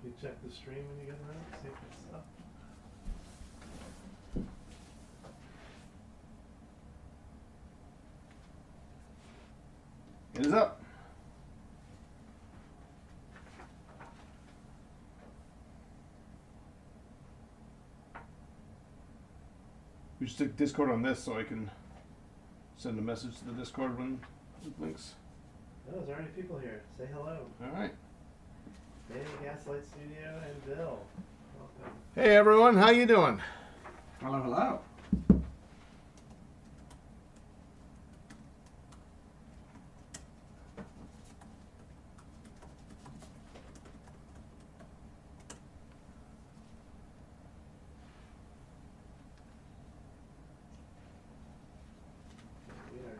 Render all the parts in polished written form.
You check the stream when you get around, see if it's up. It is up. We should stick Discord on this so I can send a message to the Discord when it blinks. Oh, there's already people here. Say hello. All right. Danny, Gaslight Studio, and Bill. Welcome. Hey everyone, how you doing? Hello, hello. We are here.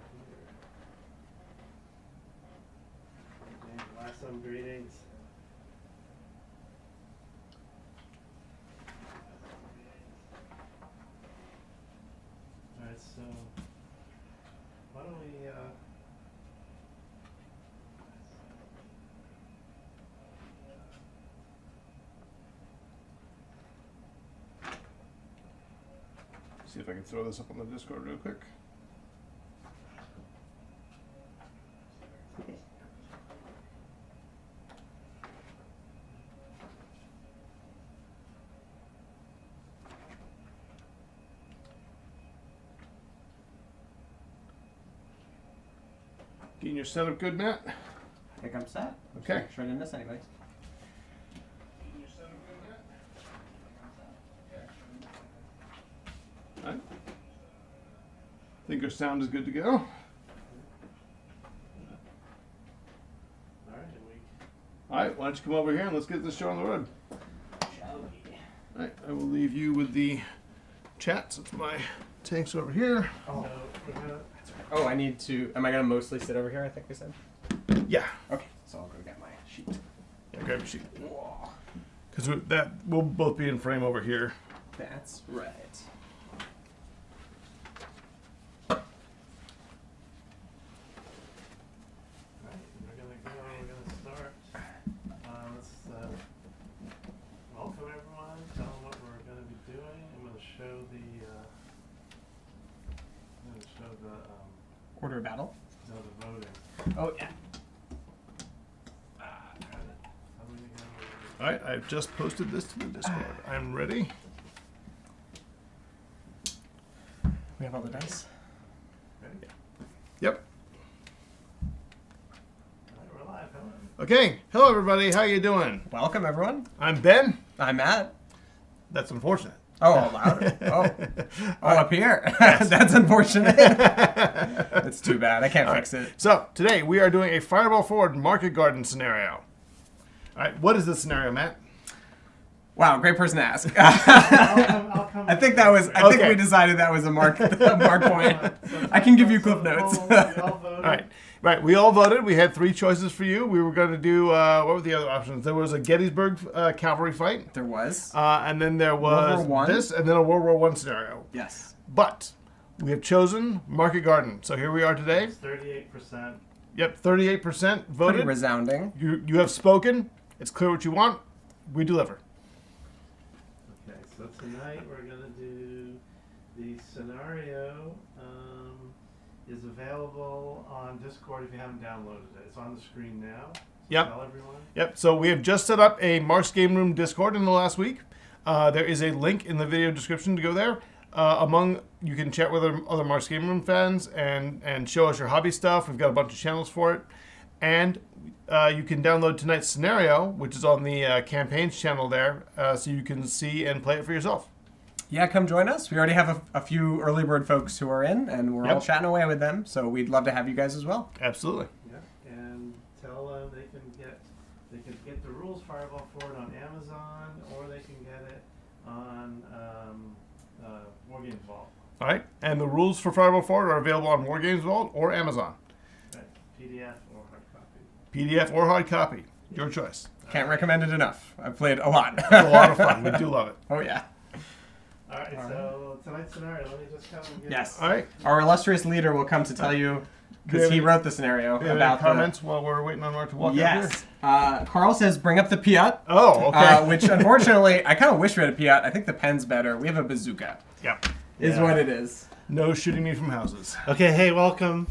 And last some greetings. Alright, so why don't we See if I can throw this up on the Discord real quick. Getting your setup good, Matt? I think I'm set. Okay. Make sure I didn't miss anybody. Getting your setup good, Matt? Okay. All right. I think our sound is good to go. alright, All right, why don't you come over here and let's get this show on the road. Shall we? All right, I will leave you with the chat since my tank's over here. so we're gonna Oh, I need to. Am I gonna mostly sit over here? I think we said. Yeah. Okay, so I'll go get my sheet. Yeah, grab your sheet. Whoa. Because that we'll both be in frame over here. That's right. Alright, we're gonna start. Let's welcome everyone, tell them what we're gonna be doing. I'm gonna show the Order of battle. no, the voting. Oh yeah. How do we begin? All right, I've just posted this to the Discord. I'm ready. We have all the dice. Ready? Yep. Alright, we're live, hello. Okay. Hello, everybody. How you doing? Welcome everyone. I'm Ben. I'm Matt. That's unfortunate. Oh, louder. Up here. That's unfortunate. It's too bad. I can't fix it. So today we are doing a Fireball Forward Market Garden scenario. All right. What is this scenario, Matt? Wow, great person to ask. I'll come I think that was. I think Okay. we decided that was a mark point. I can give you clip notes. We all voted. All right. Right. We all voted. We had 3 choices for you. We were going to do what were the other options? There was a Gettysburg cavalry fight. There was. And then there was World War I? this, and then a World War I scenario. Yes. But we have chosen Market Garden. So here we are today. It's 38%. Yep, 38% Pretty voted. resounding. You have spoken. It's clear what you want. We deliver. Okay, so tonight we're gonna do the scenario. Is available on Discord if you haven't downloaded it. It's on the screen now. So Yep. Tell everyone. Yep. So we have just set up a Mark's Game Room Discord in the last week. There is a link in the video description to go there. You can chat with other Mark's Game Room fans and show us your hobby stuff. We've got a bunch of channels for it, and you can download tonight's scenario, which is on the campaigns channel there, so you can see and play it for yourself. Yeah, come join us. We already have a few early bird folks who are in, and we're all Yep. chatting away with them. So we'd love to have you guys as well. Absolutely. Yeah, and tell them they can get the rules Fireball Forward on Amazon, or they can get it on Wargames Vault. All right. And the rules for Fireball Forward are available on Wargames Vault or Amazon. Right. PDF or hard copy. PDF or hard copy. Your choice. Can't recommend it enough. I've played a lot. It's a lot of fun. We do love it. Oh yeah. All right, so tonight's scenario, let me just come and get Yes. All right. Our illustrious leader will come to tell you, because he wrote the scenario Do you have about any comments while we're waiting on Mark to walk out here? Yes. Carl says, bring up the Piat. Oh, okay. Which, unfortunately, I kind of wish we had a Piat. I think the pen's better. We have a bazooka. Yep. Is what it is. No shooting me from houses. Okay, hey, welcome.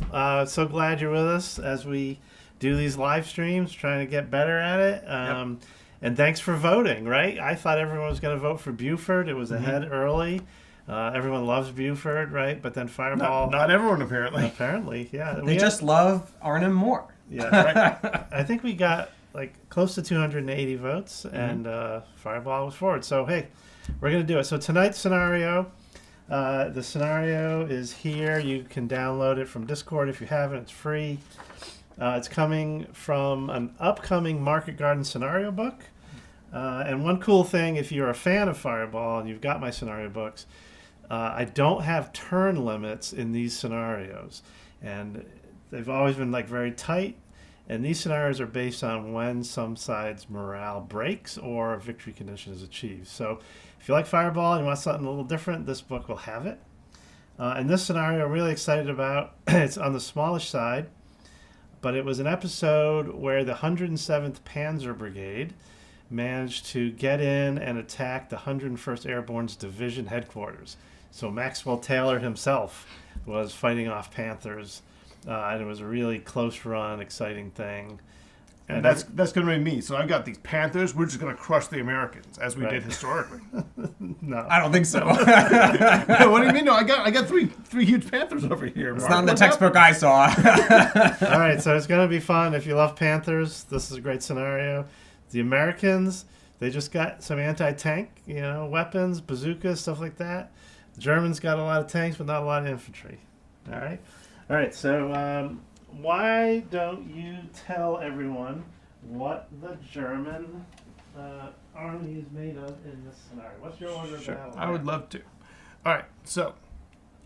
So glad you're with us as we do these live streams, trying to get better at it. And thanks for voting, right? I thought everyone was going to vote for Buford. It was ahead early. Everyone loves Buford, right? But then Fireball... Not everyone, apparently. Apparently, yeah. They just love Arnhem more. Yeah, right. I think we got like close to 280 votes, and Fireball was forward. So, hey, we're going to do it. So tonight's scenario... the scenario is here. You can download it from Discord if you haven't. It's free. It's coming from an upcoming Market Garden scenario book. And one cool thing, if you're a fan of Fireball and you've got my scenario books, I don't have turn limits in these scenarios. And they've always been like very tight. And these scenarios are based on when some side's morale breaks or a victory condition is achieved. So if you like Fireball and you want something a little different, this book will have it. And this scenario I'm really excited about. It's on the smallish side, but it was an episode where the 107th Panzer Brigade managed to get in and attack the 101st Airborne's division headquarters. So Maxwell Taylor himself was fighting off Panthers. And it was a really close run, exciting thing. And that's going to be me. So I've got these Panthers. We're just going to crush the Americans, as we did historically. No. I don't think so. What do you mean? No, I got three huge Panthers over here. It's not in the textbook I saw. All right, so it's going to be fun. If you love Panthers, this is a great scenario. The Americans, they just got some anti-tank, weapons, bazookas, stuff like that. The Germans got a lot of tanks, but not a lot of infantry. All right, so why don't you tell everyone what the German army is made of in this scenario? What's your order of battle? I would love to. All right, so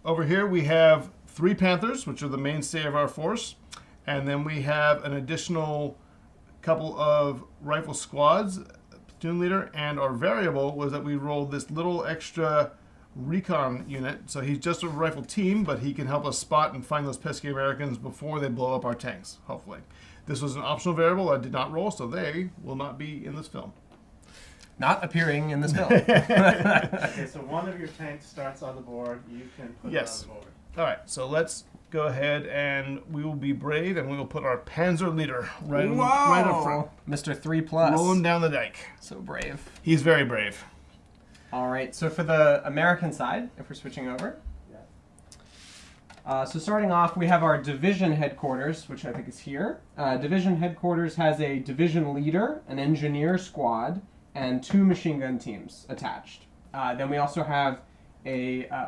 over here we have 3 Panthers, which are the mainstay of our force, and then we have an additional couple of rifle squads, platoon leader, and our variable was that we rolled this little extra recon unit. So he's just a rifle team, but he can help us spot and find those pesky Americans before they blow up our tanks, hopefully. This was an optional variable I did not roll, so they will not be in this film. Not appearing in this film. Okay, so one of your tanks starts on the board. You can put it on the board. All right, so let's go ahead and we will be brave and we will put our Panzer leader right up front. Mr. 3+. Rolling down the dike. So brave. He's very brave. All right, so for the American side, if we're switching over. So starting off, we have our division headquarters, which I think is here. Division headquarters has a division leader, an engineer squad, and 2 machine gun teams attached. Then we also have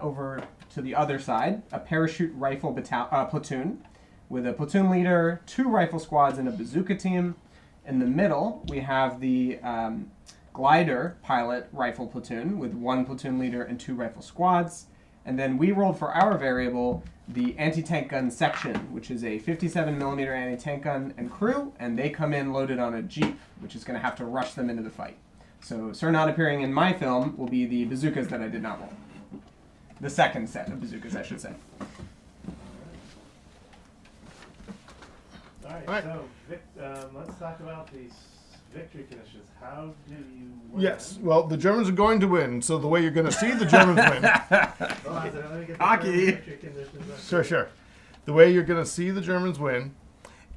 over to the other side, a parachute rifle platoon with a platoon leader, 2 rifle squads, and a bazooka team. In the middle, we have the glider pilot rifle platoon with 1 platoon leader and 2 rifle squads. And then we rolled for our variable the anti-tank gun section, which is a 57mm anti-tank gun and crew, and they come in loaded on a jeep, which is going to have to rush them into the fight. So not appearing in my film will be the bazookas that I did not roll. The second set of bazookas, I should say. All right. So let's talk about these victory conditions. How do you win? Yes, well, the Germans are going to win, so the way you're going to see the Germans win. Let me get the Hockey. victory conditions. Sure. The way you're going to see the Germans win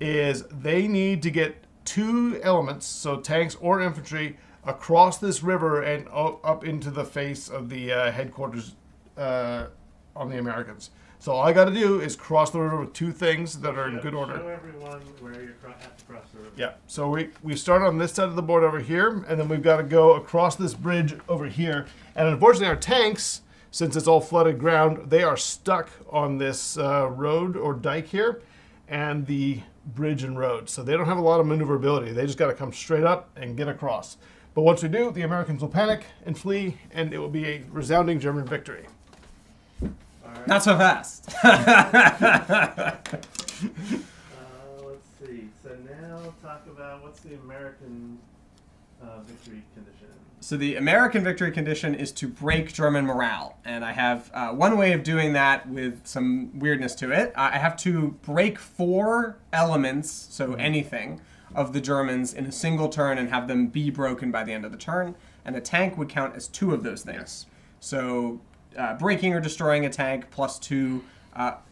is they need to get 2 elements, so tanks or infantry, across this river and up into the face of the headquarters on the Americans. So all I got to do is cross the river with 2 things that are in good order. Show everyone where you have to cross the river. Yeah, so we start on this side of the board over here, and then we've got to go across this bridge over here. And unfortunately, our tanks, since it's all flooded ground, they are stuck on this road or dike here and the bridge and road. So they don't have a lot of maneuverability. They just got to come straight up and get across. But once we do, the Americans will panic and flee, and it will be a resounding German victory. Right. Not so fast. Let's see. So now talk about what's the American victory condition? So the American victory condition is to break German morale, and I have one way of doing that with some weirdness to it. I have to break 4 elements, so anything, of the Germans in a single turn and have them be broken by the end of the turn, and a tank would count as 2 of those things. Yes. So breaking or destroying a tank plus 2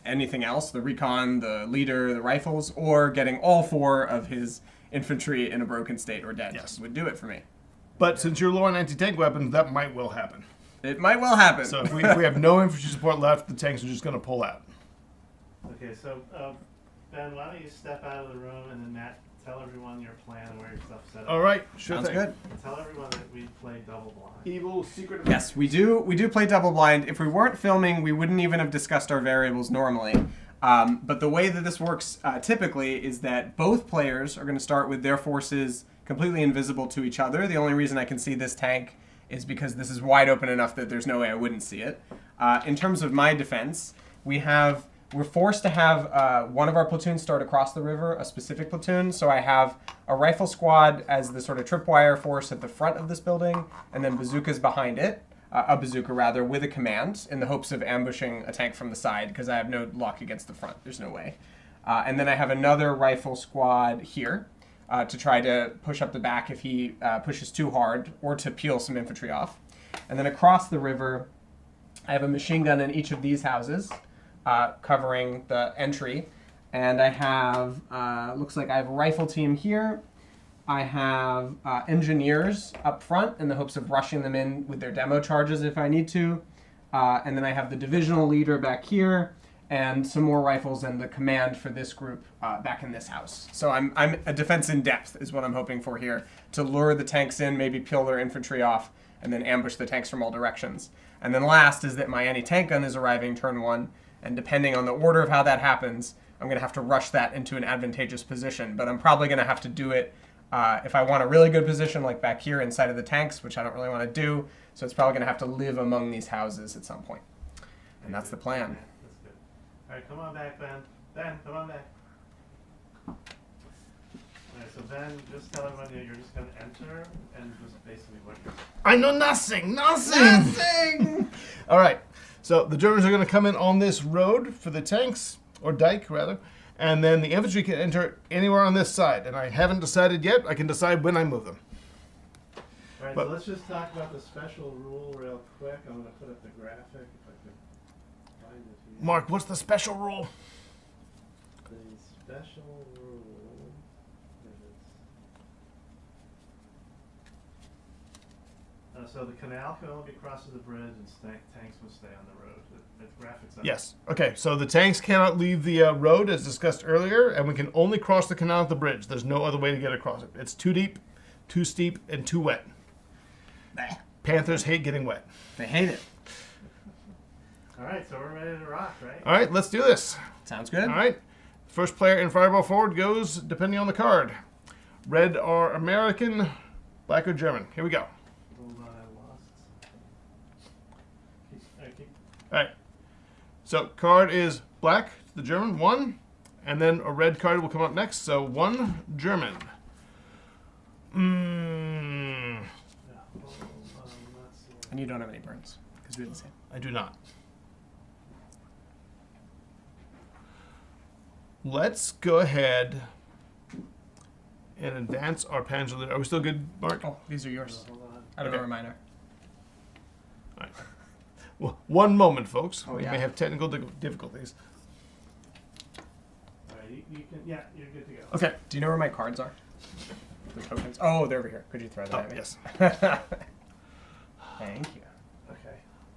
anything else, the recon, the leader, the rifles, or getting all 4 of his infantry in a broken state or dead would do it for me. But since you're low on anti-tank weapons, that might well happen. It might well happen. So if we have no infantry support left, the tanks are just going to pull out. Okay, so Ben, why don't you step out of the room and then Matt, tell everyone your plan and where your stuff's set up. All right, sure Sounds thing. good. Tell everyone that we play double blind. Evil secret. Yes, we do play double blind. If we weren't filming, we wouldn't even have discussed our variables normally. But the way that this works typically is that both players are going to start with their forces completely invisible to each other. The only reason I can see this tank is because this is wide open enough that there's no way I wouldn't see it. In terms of my defense, we're forced to have one of our platoons start across the river, a specific platoon. So I have a rifle squad as the sort of tripwire force at the front of this building, and then bazookas behind it, a bazooka rather, with a command in the hopes of ambushing a tank from the side because I have no luck against the front. There's no way. And then I have another rifle squad here to try to push up the back if he pushes too hard, or to peel some infantry off. And then across the river, I have a machine gun in each of these houses, covering the entry. And I have, looks like I have a rifle team here. I have engineers up front in the hopes of rushing them in with their demo charges if I need to. And then I have the divisional leader back here, and some more rifles and the command for this group back in this house. So I'm a defense in depth is what I'm hoping for here, to lure the tanks in, maybe peel their infantry off, and then ambush the tanks from all directions. And then last is that my anti-tank gun is arriving turn 1, and depending on the order of how that happens, I'm going to have to rush that into an advantageous position. But I'm probably going to have to do it if I want a really good position, like back here inside of the tanks, which I don't really want to do. So it's probably going to have to live among these houses at some point. And that's the plan. That's good. All right, come on back, Ben. Ben, come on back. All right, so Ben, just tell everyone that you're just going to enter and just basically what you're... I know nothing. Nothing. All right. So the Germans are going to come in on this road for the tanks, or dike rather, and then the infantry can enter anywhere on this side. And I haven't decided yet. I can decide when I move them. All right, But- so let's just talk about the special rule real quick. I'm going to put up the graphic if I can find it here. Mark, what's the special rule? The special rule is so the canal can only be crossed to the bridge, and tanks will stay on the road. The graphics up. Yes. Okay, so the tanks cannot leave the road as discussed earlier, and we can only cross the canal at the bridge. There's no other way to get across it. It's too deep, too steep, and too wet. Panthers hate getting wet. They hate it. All right, so we're ready to rock, right? All right, let's do this. Sounds good. All right. First player in Fireball Forward goes depending on the card. Red or American, black or German. Here we go. Hold on, I lost. All right. So card is black, the German, 1. And then a red card will come up next. So 1 German. Yeah, hold on, let's see. And you don't have any burns, because we did the same. I do not. Let's go ahead and advance our Panzer. Are we still good, Mark? Oh, these are yours. Hold on. Out of Okay. a reminder. All right. Well, one moment, folks. Oh, we yeah. may have technical difficulties. All right, you can, yeah, you're good to go. Okay. Do you know where my cards are? The tokens? Oh, they're over here. Could you throw that Oh, at me? yes. Thank you. Okay.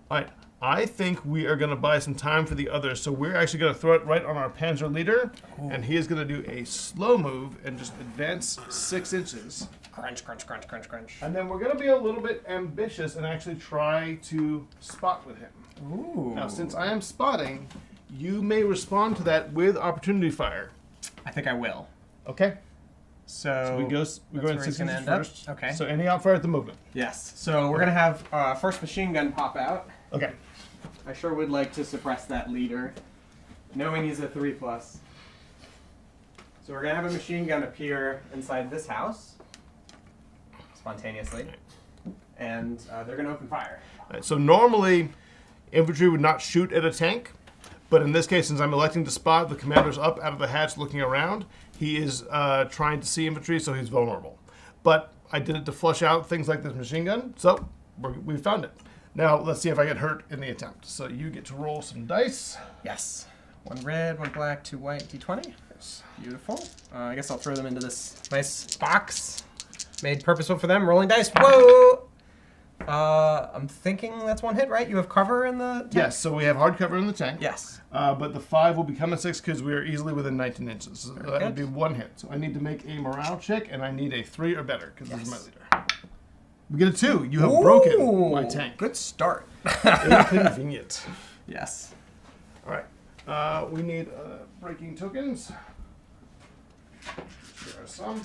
All right. I think we are going to buy some time for the others, so we're actually going to throw it right on our Panzer leader, and he is going to do a slow move and just advance 6 inches. Crunch, crunch, crunch, crunch, crunch. And then we're going to be a little bit ambitious and actually try to spot with him. Ooh. Now, since I am spotting, you may respond to that with opportunity fire. I think I will. Okay. So, we go in that's where 6 he's gonna inches end up? first. Okay. So any outfire at the movement. Yes. So we're going to have first machine gun pop out. Okay. I sure would like to suppress that leader, knowing he's a 3+. So we're going to have a machine gun appear inside this house. spontaneously. And they're going to open fire. Right, so normally, infantry would not shoot at a tank, but in this case, since I'm electing to spot, the commander's up out of the hatch looking around. He is trying to see infantry, so he's vulnerable. But I did it to flush out things like this machine gun, so we found it. Now, let's see if I get hurt in the attempt. So you get to roll some dice. Yes. 1 red, 1 black, 2 white, d20. Yes. Beautiful. I guess I'll throw them into this nice box made purposeful for them. Rolling dice. Whoa! I'm thinking that's 1 hit, right? You have cover in the tank? Yes, so we have hard cover in the tank. Yes. But the 5 will become a 6 because we are easily within 19 inches. So that good. would be 1 hit. So I need to make a morale check, and I need a 3 or better because this is my leader. We get a 2. You have broken my tank. Good start. Inconvenient. Yes. All right. We need breaking tokens. There are some.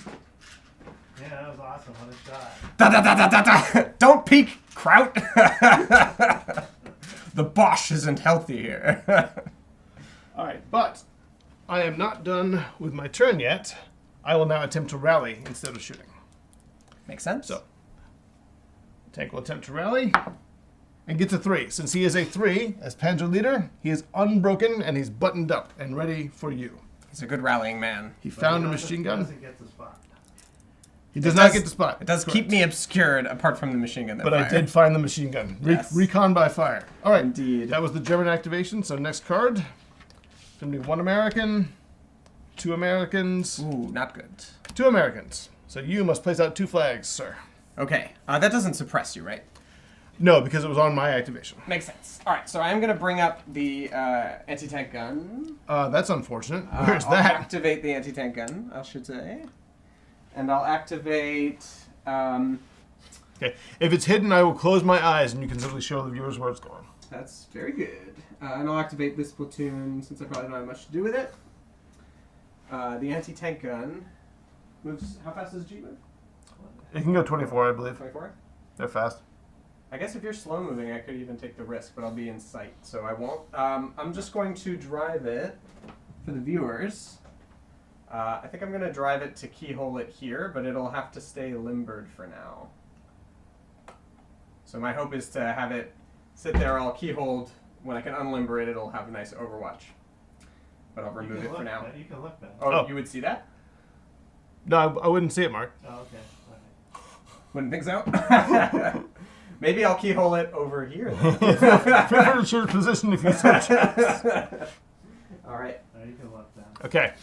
Yeah, that was awesome. What a shot. Da, da, da, da, da, da. Don't peek, Kraut. The Bosch isn't healthy here. All right, but I am not done with my turn yet. I will now attempt to rally instead of shooting. Makes sense. So, tank will attempt to rally and gets a 3. Since he is a 3 as Panzer leader, he is unbroken and he's buttoned up and ready for you. He's a good rallying man. He found a machine gun. Doesn't get the spot. He does not get the spot. It does keep me obscured apart from the machine gun. But I did find the machine gun. Yes. Recon by fire. All right. Indeed. That was the German activation. So next card. It's going to be 1 American, 2 Americans, Ooh, not good. 2 Americans. So you must place out 2 flags, sir. Okay. That doesn't suppress you, right? No, because it was on my activation. Makes sense. All right, so I'm going to bring up the anti-tank gun. That's unfortunate. Where's I'll that? activate the anti-tank gun, I should say. And I'll activate... Okay. If it's hidden, I will close my eyes and you can simply show the viewers where it's going. That's very good. And I'll activate this platoon since I probably don't have much to do with it. The anti-tank gun moves... How fast does G move? It can go 24, I believe. 24? They're fast. I guess if you're slow moving, I could even take the risk, but I'll be in sight, so I won't. I'm just going to drive it for the viewers. I think I'm going to drive it to keyhole it here, but it'll have to stay limbered for now. So my hope is to have it sit there all keyholed. When I can unlimber it, it'll have a nice overwatch. But I'll remove it for now. You can look better. Oh, you would see that? No, I wouldn't see it, Mark. Oh, okay. All right. Wouldn't think so? Maybe I'll keyhole it over here then. Feel free to change position if you switch. All right. Oh, you can look down. Okay.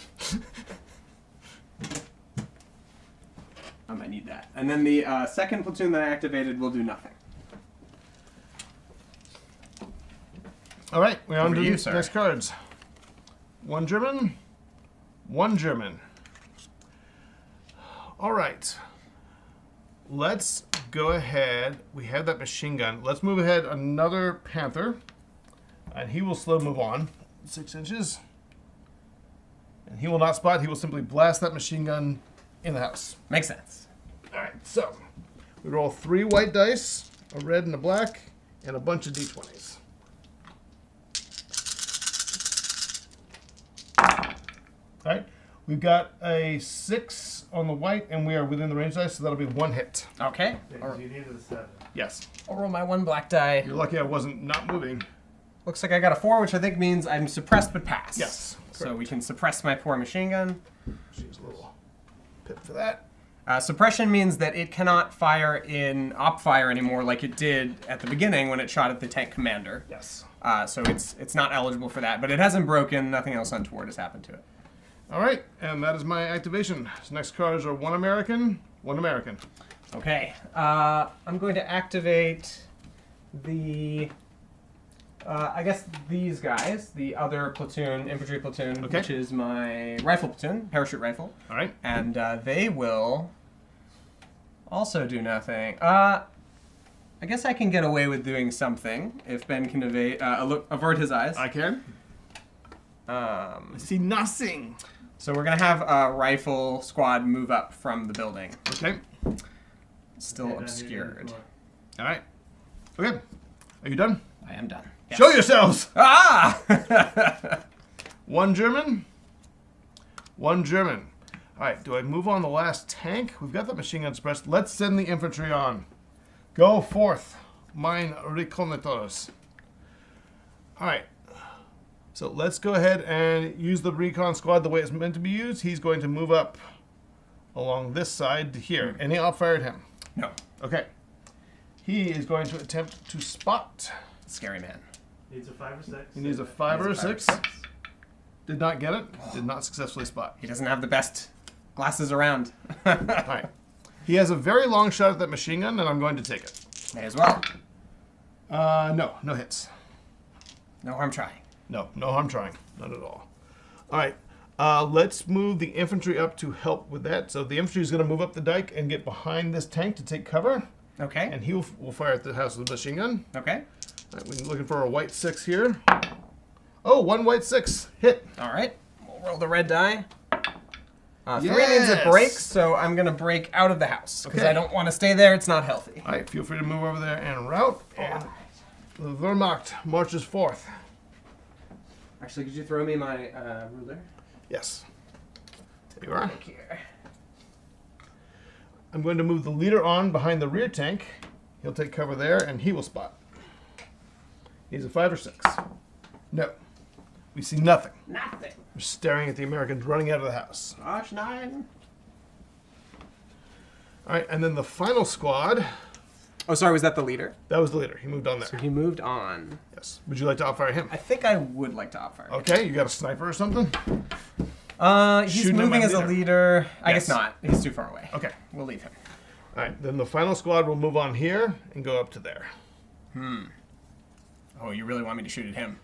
I might need that. And then the second platoon that I activated will do nothing. All right, we're on Over to to you, the sir. next cards. 1 German, 1 German. All right. Let's go ahead. We have that machine gun. Let's move ahead another Panther. And he will slow move on. 6 inches. And he will not spot. He will simply blast that machine gun in the house. Makes sense. All right, so we roll 3 white dice, a red and a black, and a bunch of d20s. All right, we've got a 6 on the white, and we are within the range dice, so that'll be 1 hit. Okay. Because you needed a 7. Yes. I'll roll my 1 black die. You're lucky I wasn't not moving. Looks like I got a 4, which I think means I'm suppressed but pass. Yes. So correct. we can suppress my poor machine gun. Use a little pip for that. Suppression means that it cannot fire in op fire anymore like it did at the beginning when it shot at the tank commander. Yes. So it's not eligible for that, but it hasn't broken. Nothing else untoward has happened to it. All right, and that is my activation. So next cards are 1 American, 1 American. Okay. I'm going to activate the... I guess these guys, the other platoon, infantry platoon, Okay. which is my rifle platoon, parachute rifle. All right. And they will also do nothing. I guess I can get away with doing something if Ben can avert his eyes. I can. I see nothing. So we're going to have a rifle squad move up from the building. Okay. Still Okay, obscured. All right. Okay. Are you done? I am done. Yes. Show yourselves. Ah! 1 German, 1 German. All right, do I move on the last tank? We've got the machine gun suppressed. Let's send the infantry on. Go forth, mine reconnaisseurs. All right. So let's go ahead and use the recon squad the way it's meant to be used. He's going to move up along this side to here. Any outfire at him? No. Okay. He is going to attempt to spot. Scary man. Needs a 5 or 6. He needs a 5 or a 6. Did not get it. Did not successfully spot. He doesn't have the best glasses around. All right. He has a very long shot at that machine gun, and I'm going to take it. May as well. No hits. No harm trying. No harm trying. Not at all. All right. Let's move the infantry up to help with that. So the infantry is going to move up the dike and get behind this tank to take cover. Okay. And he will fire at the house with the machine gun. Okay. All right, we're looking for a white 6 here. Oh, 1 white 6. Hit. All right. We'll roll the red die. 3 means Yes! it breaks, so I'm going to break out of the house. Because Okay. I don't want to stay there. It's not healthy. All right, feel free to move over there and route. And the Wehrmacht marches forth. Actually, could you throw me my ruler? Yes. There you are. Back here. I'm going to move the leader on behind the rear tank. He'll take cover there, and he will spot. He's a 5 or 6. No. We see nothing. Nothing. We're staring at the Americans running out of the house. Gosh, 9. All right, and then the final squad. Oh, sorry, was that the leader? That was the leader. He moved on there. So he moved on. Yes. Would you like to outfire him? I think I would like to outfire. Okay, you got a sniper or something? He's Shooting at my moving as a leader. leader. I Yes. guess not. He's too far away. Okay. We'll leave him. All right, then the final squad will move on here and go up to there. Oh, you really want me to shoot at him?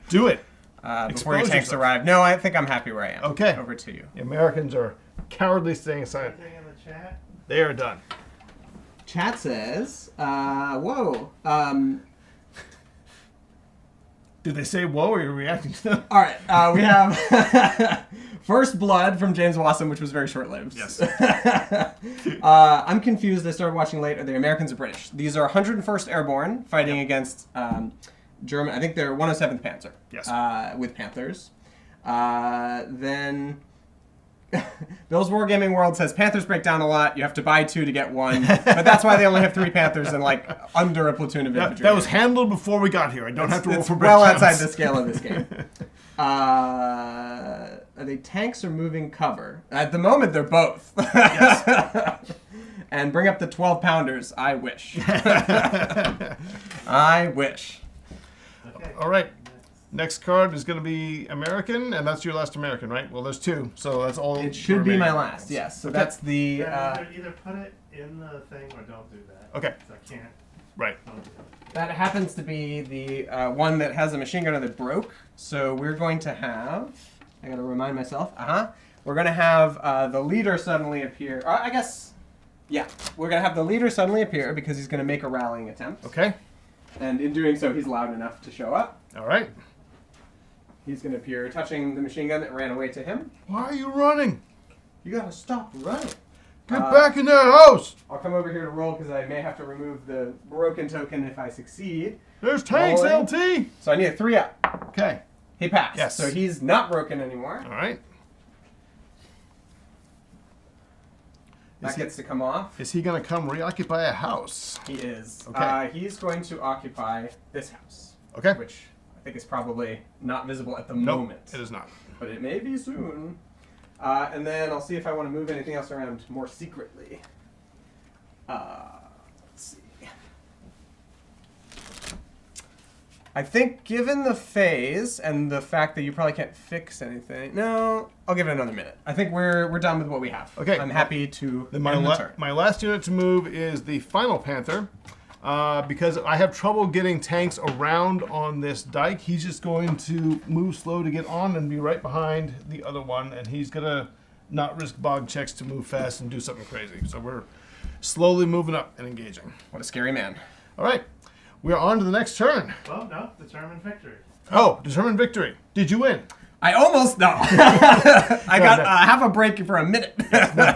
Do it. Before your Expose tanks yourself. arrive. No, I think I'm happy where I am. Okay. Over to you. The Americans are cowardly staying aside. Anything in the chat? They are done. Chat says, whoa. Did they say whoa, or are you reacting to them? All right, we have First Blood from James Wasson, which was very short-lived. Yes. I'm confused. I started watching late. Are they Americans or British? These are 101st Airborne fighting against German. I think they're 107th Panzer. Yes. With Panthers. Then Bill's Wargaming World says Panthers break down a lot. You have to buy 2 to get 1. But that's why they only have 3 Panthers and like under a platoon of infantry. That was handled before we got here. I don't have to roll It's for well breakdowns. outside the scale of this game. Are they tanks or moving cover? At the moment, they're both. And bring up the 12-pounders. I wish. I wish. Okay. All right. Next card is going to be American, and that's your last American, right? Well, there's 2, so that's all. It should be my remaining. last, yes. So Okay. that's the... Yeah, either put it in the thing or don't do that. Okay. 'Cause I can't. Right. Don't do that. that happens to be the one that has a machine gunner that broke. So we're going to have... I got to remind myself. We're going to have the leader suddenly appear. I guess... Yeah. We're going to have the leader suddenly appear because he's going to make a rallying attempt. Okay. And in doing so, he's loud enough to show up. All right. He's going to appear touching the machine gun that ran away to him. Why are you running? You got to stop running. Get back in that house. I'll come over here to roll because I may have to remove the broken token if I succeed. There's tanks, Rolling. LT. So I need a 3 up. Okay. He passed. Yes. So he's not broken anymore. All right. That gets to come off. Is he going to come reoccupy a house? He is. Okay. He's going to occupy this house. Okay. Which I think is probably not visible at the Nope, moment. it is not. But it may be soon. And then I'll see if I want to move anything else around more secretly. Let's see. I think given the phase and the fact that you probably can't fix anything, no, I'll give it another minute. I think we're done with what we have. Okay. I'm happy to Then end the turn. my last unit to move is the final Panther. Because I have trouble getting tanks around on this dike, he's just going to move slow to get on and be right behind the other one, and he's going to not risk bog checks to move fast and do something crazy. So we're slowly moving up and engaging. What a scary man. All right, we're on to the next turn. Well, no, determined victory. Oh, determined victory. Did you win? I almost no. I got half a break for a minute.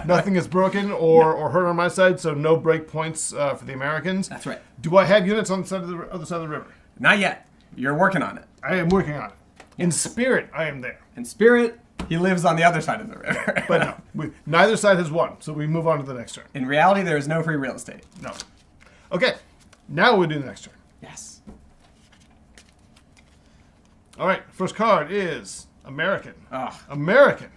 Nothing is broken or hurt on my side, so no break points for the Americans. That's right. Do I have units on the side of the other side of the river? Not yet. You're working on it. I am working on it. In spirit, I am there. In spirit, He lives on the other side of the river. But no, neither side has won, so we move on to the next turn. In reality, there is no free real estate. No. Okay, now we do the next turn. Yes. All right, first card is American. Ugh. American.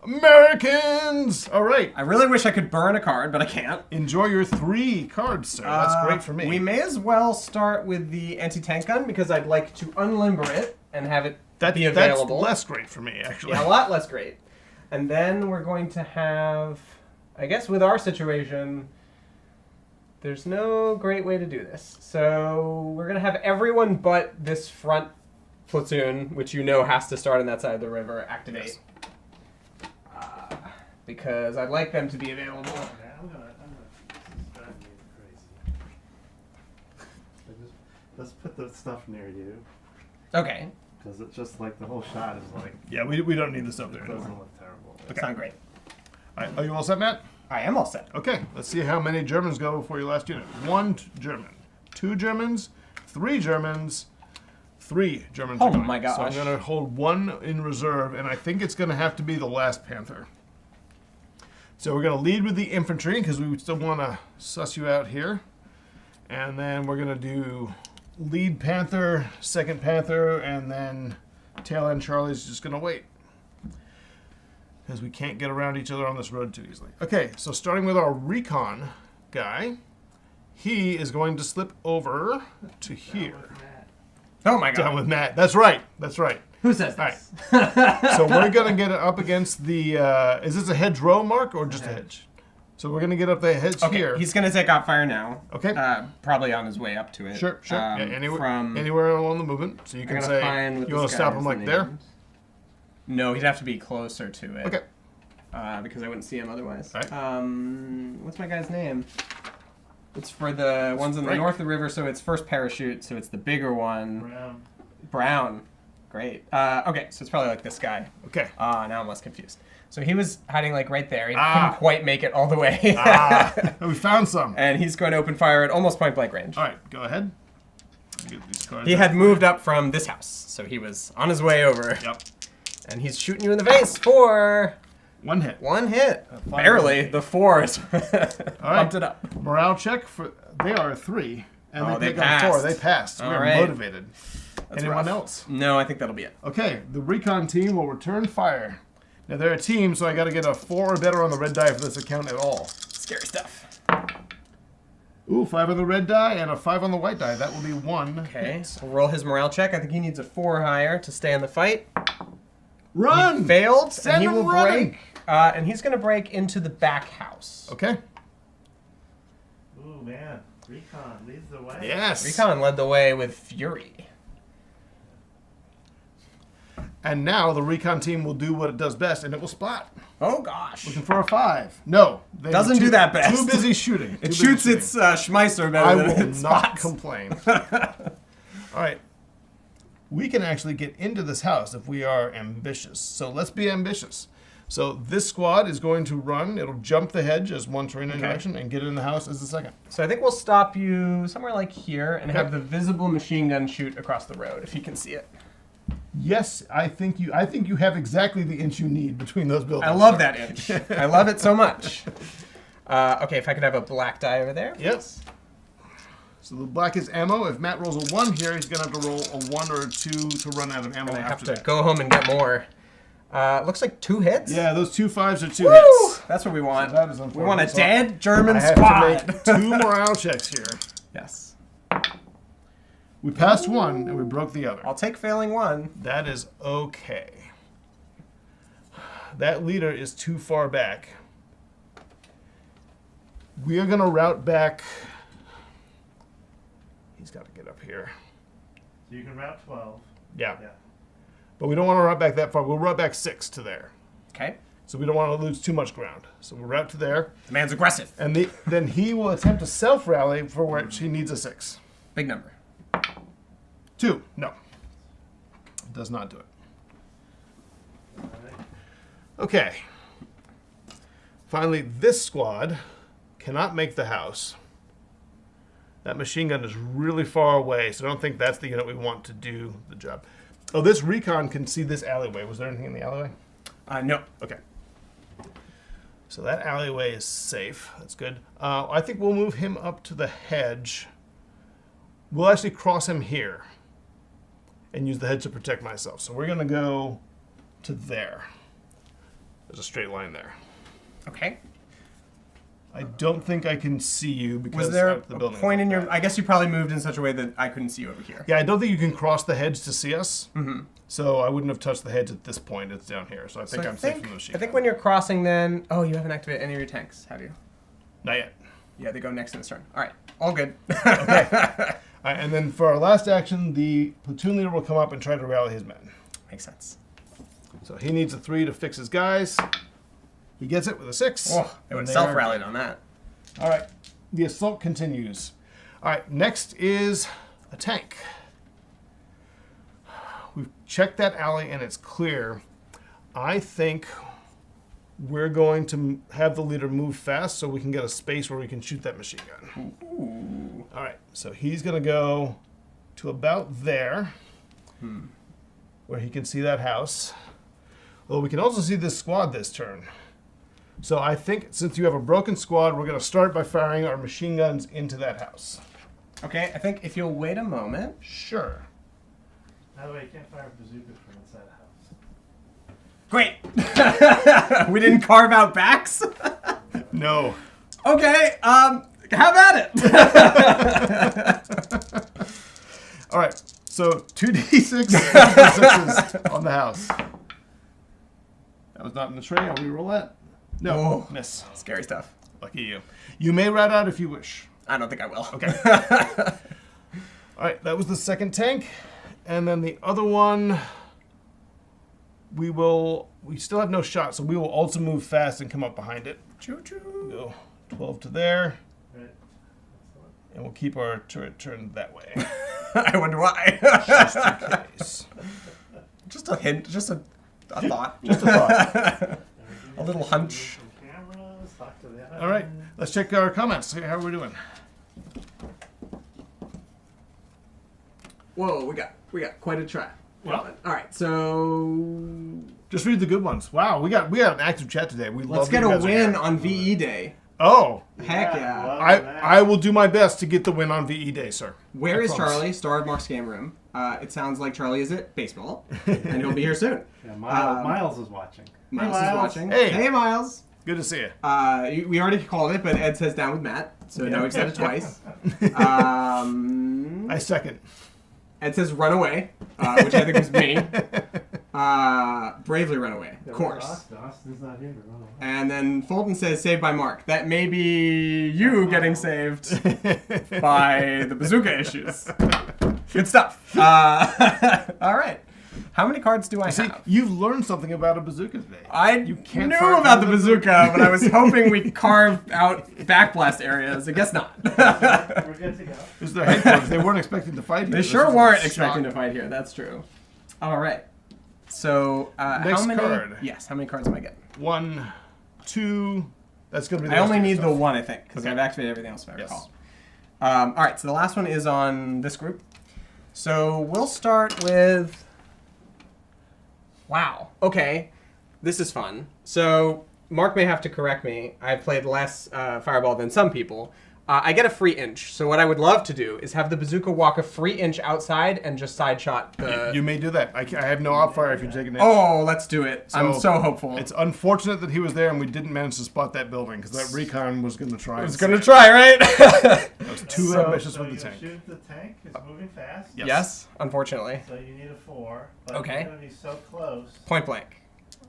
Americans! All right. I really wish I could burn a card, but I can't. Enjoy your 3 cards, sir. That's great for me. We may as well start with the anti-tank gun because I'd like to unlimber it and have it be available. That's less great for me, actually. Yeah, a lot less great. And then we're going to have, I guess with our situation, there's no great way to do this. So we're going to have everyone but this front platoon, which you know has to start on that side of the river, activate. Yes. Because I'd like them to be available. Okay, I'm gonna this is driving me crazy. Let's put the stuff near you. Okay. Because it's just like the whole shot is like, Yeah, we don't need this up there it doesn't anymore. look terrible. It's not great. All right, are you all set, Matt? I am all set. Okay, let's see how many Germans go before your last unit. 1 German, 2 Germans, 3 Germans, 3 Germans. Oh are going. my gosh. So I'm going to hold 1 in reserve, and I think it's going to have to be the last Panther. So we're going to lead with the infantry because we still want to suss you out here. And then we're going to do lead Panther, second Panther, and then tail end Charlie's just going to wait. Because we can't get around each other on this road too easily. Okay, so starting with our recon guy, he is going to slip over to here. Oh my god. Down with Matt. That's right. That's right. Who says All this? right. So we're going to get it up against the... is this a hedgerow, Mark, or just a hedge? So we're going to get up the hedge Okay, here. he's going to take out fire now. Okay. Probably on his way up to it. Sure. Yeah, anywhere, from, anywhere along the movement. So you I'm can gonna say, find what you want this to stop guy's him like name there? is. No, he'd have to be closer to it. Okay. Because I wouldn't see him otherwise. All right. What's my guy's name? It's for the ones in the Frank. north of the river, so it's first parachute, so it's the bigger one. Brown. Great. Okay, so it's probably like this guy. Okay. Now I'm less confused. So he was hiding like right there. He couldn't quite make it all the way. We found some. And he's going to open fire at almost point blank range. All right, go ahead. Get these cards He out. had moved up from this house, so he was on his way over. Yep. And he's shooting you in the face for 1 hit. 1 hit. fine. Barely. The 4 is bumped it up. Morale check for they are 3, and Oh, they they pick on 4. passed. They passed. All We're right. motivated. That's Anyone rough. else? No, I think that'll be it. Okay, the recon team will return fire. Now they're a team, so I got to get a 4 or better on the red die for this account at all. Scary stuff. Ooh, 5 on the red die and a 5 on the white die. That will be 1. Okay, hit. so we'll roll his morale check. I think he needs a 4 higher to stay in the fight. Run! He failed, Send and he him will running! break. And he's going to break into the back house. Okay. Ooh, man. Recon leads the way. Yes. Recon led the way with fury. And now the recon team will do what it does best, and it will spot. Oh gosh. Looking for a 5. No. They Doesn't were do that best. Too busy shooting. It Too busy shoots shooting. its Schmeisser better I than will its not spots. complain. All right. We can actually get into this house if we are ambitious. So let's be ambitious. So this squad is going to run. It'll jump the hedge as one terrain direction and get in the house as the second. So I think we'll stop you somewhere like here and Okay. have the visible machine gun shoot across the road if you can see it. Yes, I think you have exactly the inch you need between those buildings. I love that inch. I love it so much. Okay, if I could have a black die over there. Yes. So the black is ammo. If Matt rolls a 1 here, he's going to have to roll a 1 or a 2 to run out of ammo I have after to that. go home and get more. Looks like 2 hits. Yeah, those 2 5s are 2 Woo! hits. That's what we want. So that is We want a unfortunate. So dead German I have squad. to make 2 morale checks here. Yes. We passed 1 and we broke the other. I'll take failing 1. That is okay. That leader is too far back. We are going to route back. He's got to get up here. So you can route 12. Yeah. Yeah. But we don't want to route back that far. We'll route back 6 to there. Okay. So we don't want to lose too much ground. So we'll route to there. The man's aggressive. And then he will attempt to self-rally for which he needs a 6. Big number. 2. No. It does not do it. All right. Okay. Finally, this squad cannot make the house. That machine gun is really far away, so I don't think that's the unit we want to do the job. Oh, this recon can see this alleyway. Was there anything in the alleyway? No. Okay. So that alleyway is safe. That's good. I think we'll move him up to the hedge. We'll actually cross him here and use the hedge to protect myself. So we're going to go to there. There's a straight line there. Okay. I don't think I can see you because Was there the a building point is in like your... that. I guess you probably moved in such a way that I couldn't see you over here. Yeah, I don't think you can cross the hedge to see us. Mm-hmm. So I wouldn't have touched the hedge at this point. It's down here. So I think I'm safe from the machine I think gun. when you're crossing then... Oh, you haven't activated any of your tanks, have you? Not yet. Yeah, they go next in this turn. All right. All good. Okay. All right, and then for our last action, the platoon leader will come up and try to rally his men. Makes sense. So he needs a 3 to fix his guys. He gets it with a 6. Oh, they would And self-rallied on that. All right. The assault continues. All right, next is a tank. We've checked that alley and it's clear. I think we're going to have the leader move fast so we can get a space where we can shoot that machine gun. Ooh. All right, so he's going to go to about there, where he can see that house. Well, we can also see this squad this turn. So I think since you have a broken squad, we're going to start by firing our machine guns into that house. Okay, I think if you'll wait a moment... Sure. By the way, you can't fire bazookas from inside a house. Great! We didn't carve out backs? No. Okay, have at it! All right, so 2d6 6s on the house. That was not in the tray. I'll re-roll that. No, Oh. miss. Scary stuff. Lucky you. You may rat out if you wish. I don't think I will. Okay. All right, that was the second tank. And then the other one, we still have no shot, so we will also move fast and come up behind it. Choo-choo. Go 12 to there, Right. and we'll keep our turret turned that way. I wonder why. Just in case. Just a hint, just a thought. Just a thought. A little hunch. Cameras, talk to the All right, let's check our comments. See how we're doing. Whoa, we got quite a track. Yeah. All right, so Just read the good ones. Wow, we got an active chat today. We let's love get that you a guys are win here. on VE Day. Oh, Heck yeah. love that. I will do my best to get the win on VE Day, sir. Where I is promise. Charlie? Star of Mark's Game Room. It sounds like Charlie is at baseball, and he'll be here soon. Yeah, Miles is watching. Miles Hey, is watching. Hey. Hey, Miles. Good to see you. We already called it, but Ed says down with Matt, so now we've said it twice. I second. Ed says run away, which I think was me. Bravely run away, of course. Austin's not here to run away. And then Fulton says saved by Mark. That may be you getting saved by the bazooka issues. Good stuff. All right. How many cards do I See, have? you've learned something about a bazooka today. I You can't knew fire about the from the bazooka, but I was hoping we'd carve out backblast areas. I guess not. We're good to go. This is their headquarters. They weren't expecting to fight here. They This sure is a weren't shock. expecting to fight here. That's true. All right. So, Next how many? card. Yes. How many cards am I getting? 1, 2. That's going to be the I only rest of need your the stuff. one, I think, because Okay. I've activated everything else if I Yes. recall. All right. So the last one is on this group. So we'll start with. Wow. Okay. This is fun. So Mark may have to correct me. I've played less Fireball than some people. I get a free inch. So what I would love to do is have the bazooka walk a free inch outside and just side shot the... You may do that. I have no op fire if you take an inch. Oh, let's do it. I'm so hopeful. It's unfortunate that he was there and we didn't manage to spot that building because that recon was going to try. I was going to try, right? I was too ambitious So with you the tank. shoot the tank. It's moving fast. Yes. Yes, unfortunately. So you need a 4. But Okay. you're going to be so close. Point blank.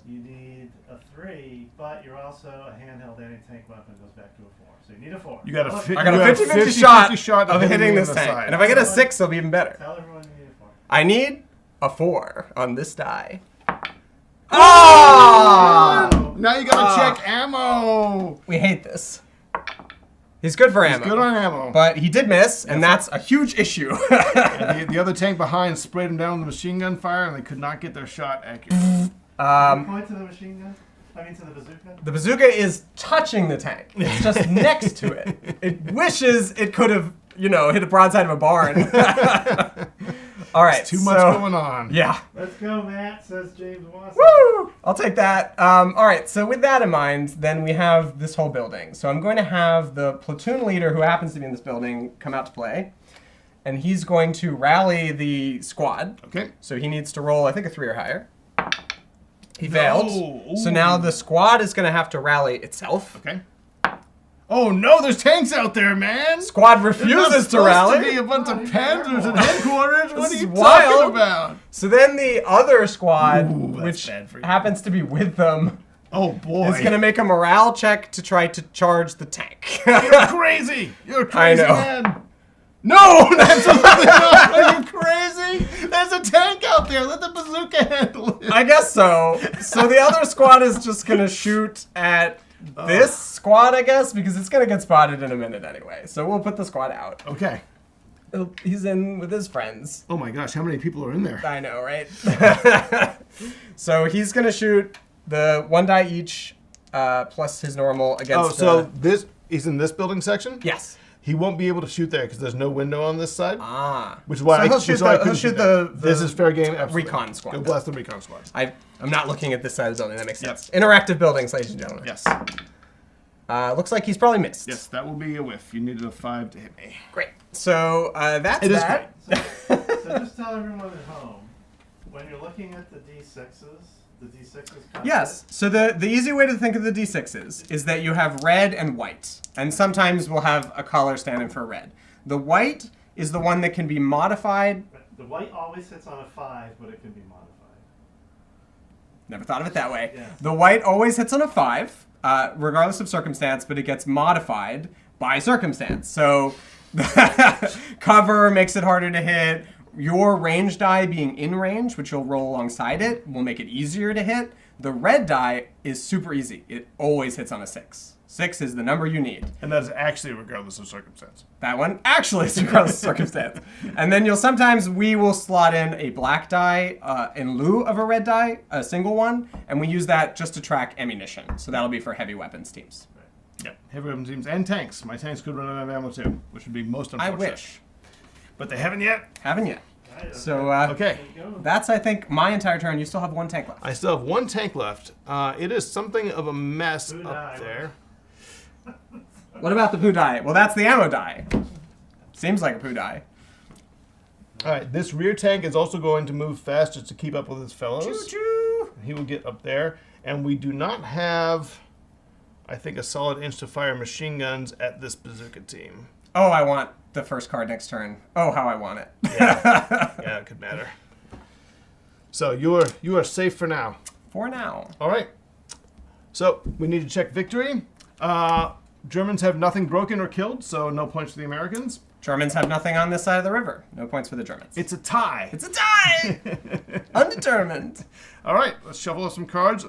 You need a 3, but you're also a handheld anti-tank weapon goes back to a 4. So you need a 4. You got a I got a 50-50 shot of hitting this tank. Side. And if I get a 6, it'll be even better. Tell everyone you need a 4. I need a 4 on this die. Oh! Now you got to check ammo. We hate this. He's good for ammo. Good on ammo. But he did miss, and that's a huge issue. And the other tank behind sprayed him down with machine gun fire, and they could not get their shot accurate. Point to the machine gun. I mean to the bazooka. The bazooka is touching the tank. It's just next to it. It wishes it could have, hit the broadside of a barn. All right. There's too much going on. Yeah. Let's go, Matt, says James Watson. Woo! I'll take that. All right, so with that in mind, then we have this whole building. So I'm going to have the platoon leader who happens to be in this building come out to play. And he's going to rally the squad. Okay. So he needs to roll, I think, a 3 or higher. He No. failed. So now the squad is going to have to rally itself. Okay. Oh no, there's tanks out there, man! Squad There's refuses to rally. to be a bunch of Panzers at headquarters. What This are you is wild. talking about? So then the other squad, Ooh, that's which bad for you. happens to be with them, Oh boy. is going to make a morale check to try to charge the tank. You're crazy! You're a crazy I know. man! No! Absolutely not! Are you crazy? There's a tank out there! Let the bazooka handle it! I guess so. So the other squad is just going to shoot at this squad, I guess, because it's going to get spotted in a minute anyway. So we'll put the squad out. Okay. He's in with his friends. Oh my gosh, how many people are in there? I know, right? So he's going to shoot the 1 die each plus his normal against Oh, so this he's in this building section? Yes. He won't be able to shoot there because there's no window on this side. Ah. Which is why So I, he'll which shoot is why I the- couldn't he'll shoot there. the This is fair game. Absolutely. recon squad. Go blast the recon squad. I'm not looking at this side of the building. That makes Yep. sense. Interactive buildings, ladies and gentlemen. Yes. Looks like he's probably missed. Yes, that will be a whiff. You needed a 5 to hit me. Great. So that's It is that. So just tell everyone at home, when you're looking at the D6s, the D6s concept, Yes. So the easy way to think of the D6s is that you have red and white. And sometimes we'll have a color standing for red. The white is the one that can be modified. the white always hits on a 5, but it can be modified. Never thought of it that way. Yeah. The white always hits on a 5, regardless of circumstance, but it gets modified by circumstance. So cover makes it harder to hit. Your range die being in range, which you'll roll alongside it, will make it easier to hit. The red die is super easy. It always hits on a 6. 6 is the number you need. And that is actually regardless of circumstance. That one actually is regardless of circumstance. And then we will slot in a black die in lieu of a red die, a single one, and we use that just to track ammunition. So that'll be for heavy weapons teams. Yep. Heavy weapon teams and tanks. My tanks could run out of ammo too, which would be most I unfortunate. wish. But they haven't yet. Haven't yet. Right, So Okay. there you go. that's, I think, my entire turn. You still have 1 tank left. I still have 1 tank left. It is something of a mess Who up died? there. What about the poo die? Well, that's the ammo die. Seems like a poo die. All right, this rear tank is also going to move fast just to keep up with his fellows. Choo-choo. He will get up there. And we do not have, I think, a solid inch to fire machine guns at this bazooka team. Oh, I want the first card next turn. Oh, how I want it. Yeah, it could matter. So you are safe for now. For now. All right. So we need to check victory. Germans have nothing broken or killed, so no points for the Americans. Germans have nothing on this side of the river. No points for the Germans. It's a tie. It's a tie! Undetermined. All right, let's shuffle up some cards.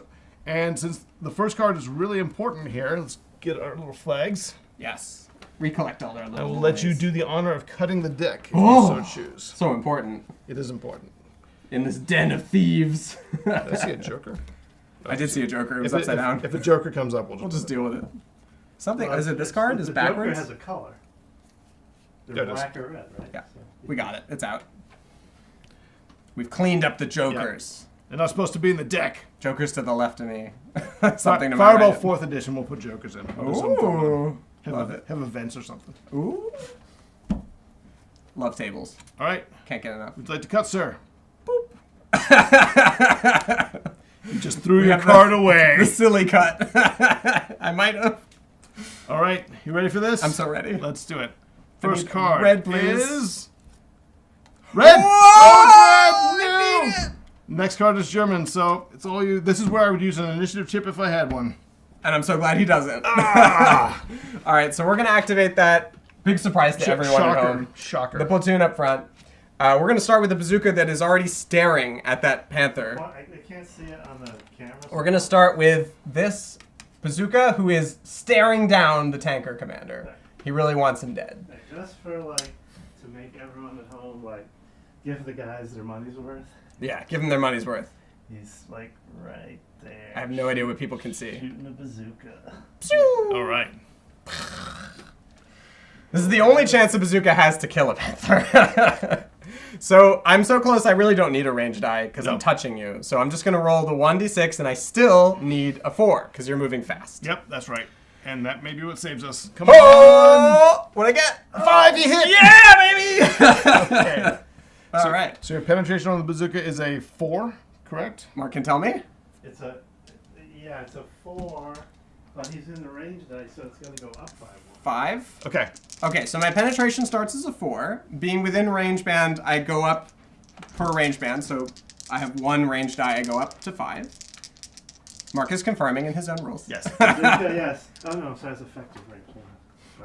And since the first card is really important here, let's get our little flags. Yes. Recollect all their little I will let you ways. do the honor of cutting the deck if Oh. you so choose. So important. It is important. In this den of thieves. Did I see a joker? I did see a Joker. It was If upside down. If a joker comes up, We'll we'll just deal with it. Something. Well, Is it this card? Is the backwards? Joker has a color. They're Yeah, it is. black or red, right? Yeah. So- We got it. It's out. We've cleaned up the Jokers. They're not supposed to be in the deck. Jokers to the left of me. Something to my Fireball right. 4th edition, we'll put jokers in. We'll do something fun with them. Ooh. Have, Love it. have events or something. Ooh. Love tables. All right. Can't get enough. Would you like to cut, sir? The You just threw your card away. silly cut. I might have. All right. You ready for this? I'm so ready. Let's do it. I First need card red, please. is red. Whoa! Oh, it's red. I No. need it. Next card is German, so it's all you. This is where I would use an initiative chip if I had one. And I'm so glad he doesn't. Ah! All right, so we're gonna activate that. Big surprise to everyone Shocker. at home. Shocker. The platoon up front. We're gonna start with the bazooka that is already staring at that panther. Well, I can't see it on the camera. so- We're gonna start with this bazooka who is staring down the tanker commander. He really wants him dead. Just for like to make everyone at home like give the guys their money's worth. Yeah, give him their money's worth. He's like right there. I have no idea what people can see. Shooting a bazooka. All right. This is the only chance a bazooka has to kill a panther. So I'm so close, I really don't need a range die because I'm No. touching you. So I'm just going to roll the 1d6, and I still need a 4 because you're moving fast. Yep, that's right. And that may be what saves us. Come on. Oh! What'd I get? 5, you hit! Yeah, baby! Okay. All right. So your penetration on the bazooka is a 4, correct? Mark can tell me. It's a 4, but he's in the range dice, so it's going to go up by 1. 5. Okay. Okay, so my penetration starts as a 4. Being within range band, I go up per range band, so I have 1 range die, I go up to 5. Mark is confirming in his own rules. Yes. Yes. Oh no, so it's effective range.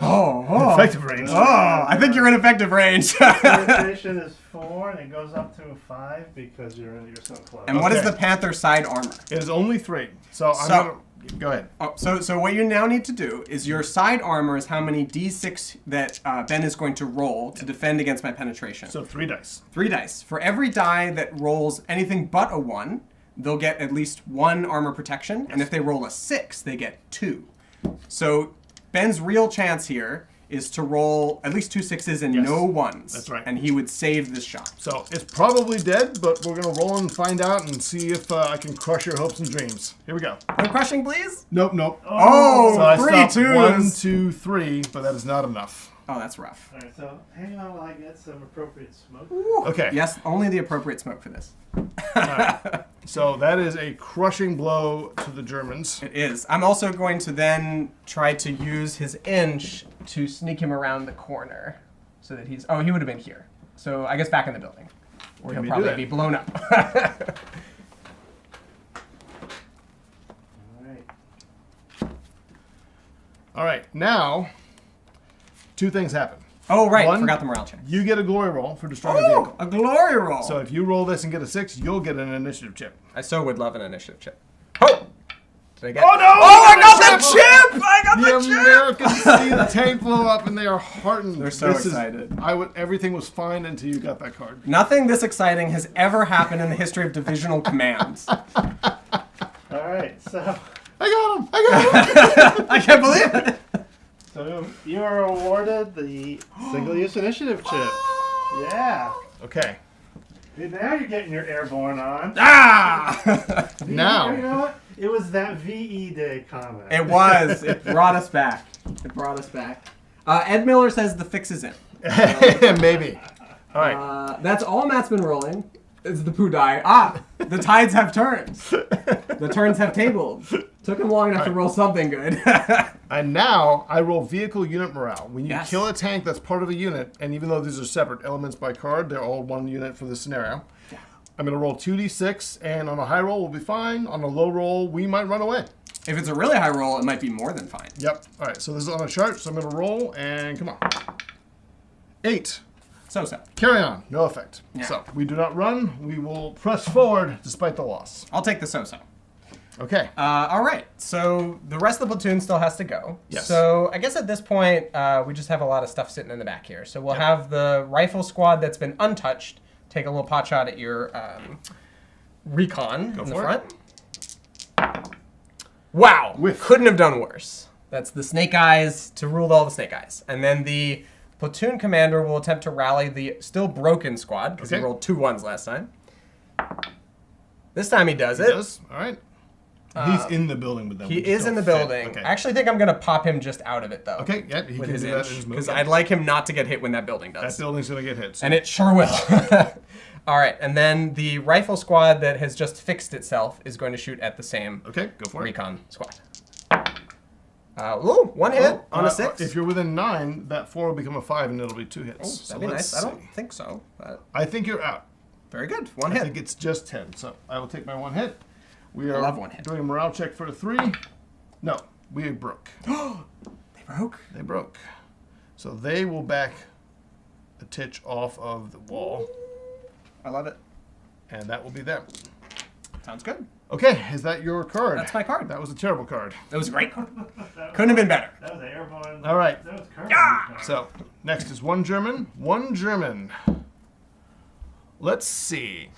Oh. Effective range. Oh, I think you're in effective range. Penetration is 4, and it goes up to a 5 because you're so close. And what is Okay. the Panther side armor? It is only 3. So I'm So- gonna go ahead. Oh, so what you now need to do is your side armor is how many d6 that Ben is going to roll to defend against my penetration. So 3 dice. 3 dice. For every die that rolls anything but a 1, they'll get at least 1 armor protection, and if they roll a 6, they get 2. So Ben's real chance here is to roll at least 2 6s and Yes. no 1s. That's right. And he would save this shot. So it's probably dead, but we're gonna roll and find out and see if I can crush your hopes and dreams. Here we go. No crushing, please? Nope, nope. Oh, So I 3 stopped twos. 1, 2, 3, but that is not enough. Oh, that's rough. Alright, so hang on while I get some appropriate smoke. Okay. Yes, only the appropriate smoke for this. So that is a crushing blow to the Germans. It is. I'm also going to then try to use his inch to sneak him around the corner so that he's... Oh, he would have been here. So I guess back in the building. Or he'll me do probably that. be blown up. Alright. All right, now 2 things happen. Oh, right. One, Forgot the morale check. You get a glory roll for destroying a Oh, vehicle. a glory roll. So if you roll this and get a 6, you'll get an initiative chip. I so would love an initiative chip. Oh! Did I get... Oh, no! Oh, I got the the chip! I got The the chip! Americans see the tank blow up and they are heartened. They're so excited. Everything was fine until you got that card. Nothing this exciting has ever happened in the history of divisional commands. Alright, so I got him! I got him! I can't believe it! so you are awarded the single-use initiative chip. Yeah. Okay. Now you're getting your airborne on. Ah! Now. You know what? It was that VE Day comment. It was. It brought us back. It brought us back. Ed Miller says the fix is in. Maybe. All right. That's all Matt's been rolling. Is the poo die. Ah! The tides have turned. The turns have tabled. Took him long enough to roll something good. And now I roll vehicle unit morale. When you Yes. kill a tank that's part of a unit, and even though these are separate elements by card, they're all 1 unit for this scenario. Yeah. I'm going to roll 2d6, and on a high roll, we'll be fine. On a low roll, we might run away. If it's a really high roll, it might be more than fine. Yep. All right, so this is on a chart, so I'm going to roll, and come on. 8. So. Carry on. No effect. Yeah. So we do not run. We will press forward despite the loss. I'll take the so. Okay. All right. So the rest of the platoon still has to go. Yes. So I guess at this point, we just have a lot of stuff sitting in the back here. So we'll have the rifle squad that's been untouched take a little pot shot at your recon in the for front. Wow. Whiff. Couldn't have done worse. That's the snake eyes to rule all the snake eyes. And then the platoon commander will attempt to rally the still broken squad because he Okay. rolled 2 1s last time. This time he does He it. does. All right. He's in the building with them. He We just is in the don't fit. building. Okay. I actually think I'm going to pop him just out of it, though. Okay, yeah, he with can his do that in inch. his move. Because I'd like him not to get hit when that building does. That building's going to get hit. So. And it sure will. All right, and then the rifle squad that has just fixed itself is going to shoot at the same Okay, go for it. recon squad. Ooh, 1 hit on a 6. If you're within 9, that 4 will become a 5 and it'll be 2 hits. Oh, So that'd be let's nice. I don't see. think so. But I think you're out. very good. 1 I hit. think it's just 10. So I will take my 1 hit. We are love 1 hit. doing a morale check for a 3. No, we broke. They broke. They broke. So they will back a titch off of the wall, I love it. and that will be them. Sounds good. Okay, is that your card? That's my card. That was a terrible card. It was a great card. Couldn't have been better. That was airborne. All right. That was current. So next is 1 German. 1 German. Let's see.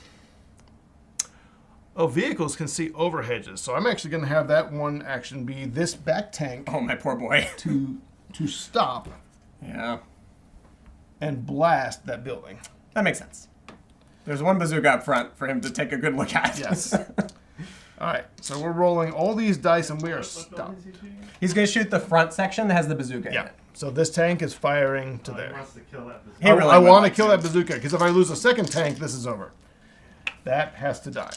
Oh, vehicles can see over hedges. So I'm actually going to have that one action be this back tank Oh, my poor boy. to stop Yeah. and blast that building. That makes sense. There's one bazooka up front for him to take a good look at. Yes. All right, so we're rolling all these dice and we are What stuck. building is he shooting at? He's going to shoot the front section that has the bazooka in Yeah. it. So this tank is firing to He there. wants to kill that He bazooka. really I would want to like kill to. that bazooka because if I lose a second tank, this is over. That has to die. All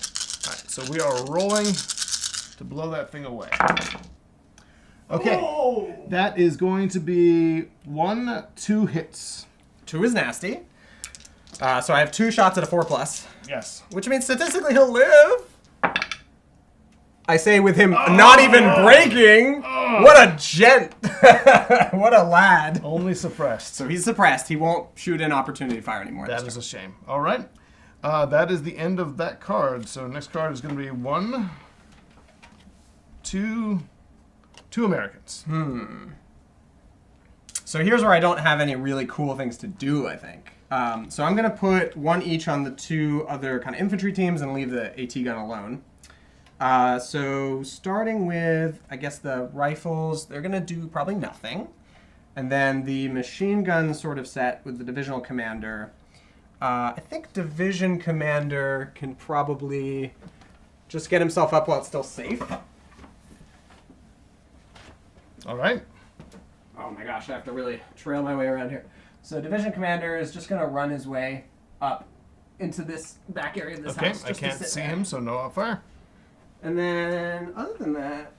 right, so we are rolling to blow that thing away. Okay, Oh! that is going to be 2 hits. 2 is nasty. So I have 2 shots at a 4+, Yes. which means statistically he'll live. I say with him not even breaking. What a gent. What a lad. Only suppressed. So he's suppressed. He won't shoot in opportunity fire anymore. That this is a shame. All right. That is the end of that card. So next card is going to be 1, 2 Americans. So here's where I don't have any really cool things to do, I think. So I'm going to put 1 each on the 2 other kind of infantry teams and leave the AT gun alone. So starting with, I guess, the rifles, they're going to do probably nothing. And then the machine gun sort of set with the divisional commander. I think division commander can probably just get himself up while it's still safe. All right. Oh my gosh, I have to really trail my way around here. So division commander is just going to run his way up into this back area of this Okay, house. I just to can't sit see there. him, so no outfire. And then, other than that,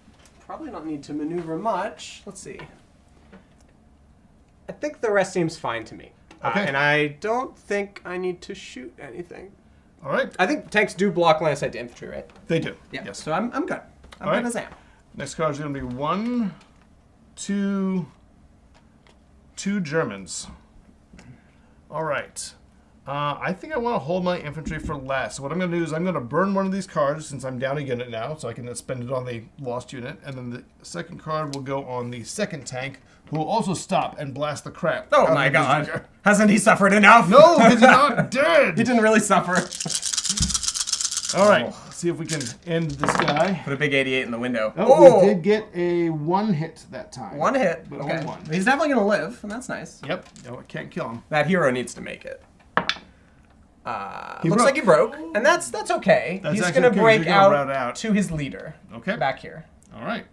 probably not need to maneuver much. Let's see. I think the rest seems fine to me. Okay. And I don't think I need to shoot anything. All right. I think tanks do block line of sight to infantry, right? They do. Yeah. Yes. So I'm good. I'm All good right. as I am. Next card is going to be 1, 2 Germans. All right. I think I want to hold my infantry for last. So what I'm going to do is I'm going to burn one of these cards since I'm down a unit now, so I can spend it on the lost unit. And then the second card will go on the second tank, who will also stop and blast the crap. out Oh of my the god. bazooka. Hasn't he suffered enough? No, he's not dead. He didn't really suffer. All right. Let's see if we can end this guy. Put a big 88 in the window. Oh, we did get a 1 hit that time. 1 hit. But Okay. only 1. He's definitely going to live, and that's nice. Yep. No, I can't kill him. That hero needs to make it. He Looks broke. like he broke, and that's okay. That's He's actually going to okay, 'cause break you're gonna route out. to his leader. Okay. Back here. All right.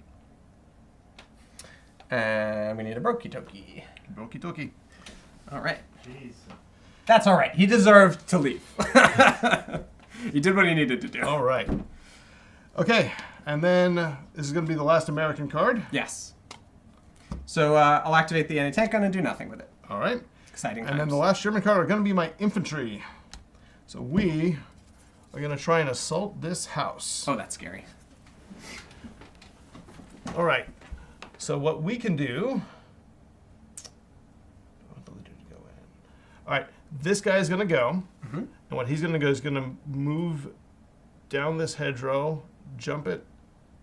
And we need a Brokey Toki. Okie dokie. All right. Jeez. That's all right. He deserved to leave. He did what he needed to do. All right. Okay, and then this is going to be the last American card. Yes. So I'll activate the anti-tank gun and do nothing with it. All right. Exciting And then times. the last German card are going to be my infantry. So we are going to try and assault this house. Oh, that's scary. All right. So what we can do... I want the leader to go in. All right. This guy is going to go. And what he's going to go is going to move down this hedgerow, jump it,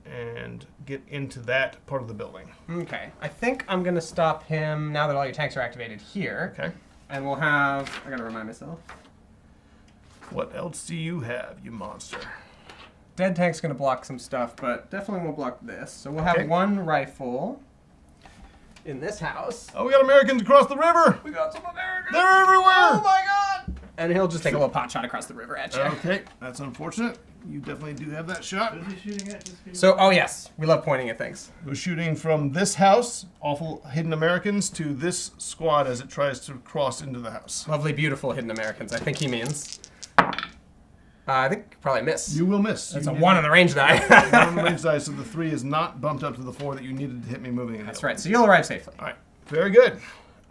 and get into that part of the building. Okay. I think I'm going to stop him now that all your tanks are activated here. Okay. And we'll have... I got to remind myself. What else do you have, you monster? Dead tank's going to block some stuff, but definitely won't block this. So we'll have Okay. 1 rifle in this house. Oh, we got Americans across the river! We got some Americans! They're everywhere! Oh my god! And he'll just take a little pot shot across the river at you. Okay, that's unfortunate. You definitely do have that shot. Who's he shooting at? Just So, oh yes, we love pointing at things. We're shooting from this house, awful hidden Americans, to this squad as it tries to cross into the house. Lovely, beautiful hidden Americans, I think he means. I think probably miss. You will miss. That's You a need 1 on the range die. one on the range die, so the 3 is not bumped up to the 4 that you needed to hit me moving in. That's right, so you'll arrive safely. All right, very good.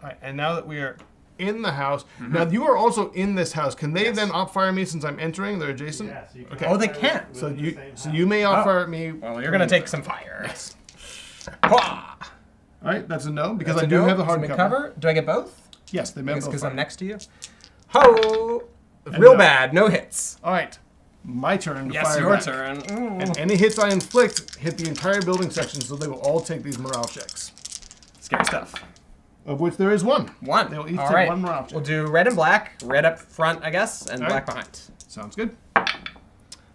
All right, and now that we are in the house, now you are also in this house. Can they then op-fire me since I'm entering? They're adjacent? Yeah, so you can Okay. Oh, they fire can. within So the you, same so house. you may op-fire at me. Well, you're going to take some fire. Yes. Hwah! All right, that's a no because That's I a do no. have the Some hard in cover. Do I get both? Yes, they may both Because fire. I'm next to you. Ho! Real no. bad, no hits. All right, my turn to Yes, fire your back. turn. Ooh. And any hits I inflict hit the entire building section, so they will all take these morale checks, Scary stuff. of which there is 1. 1. They will each All take right. 1 morale check. We'll do red and black. Red up front, I guess, and All black right. behind. Sounds good.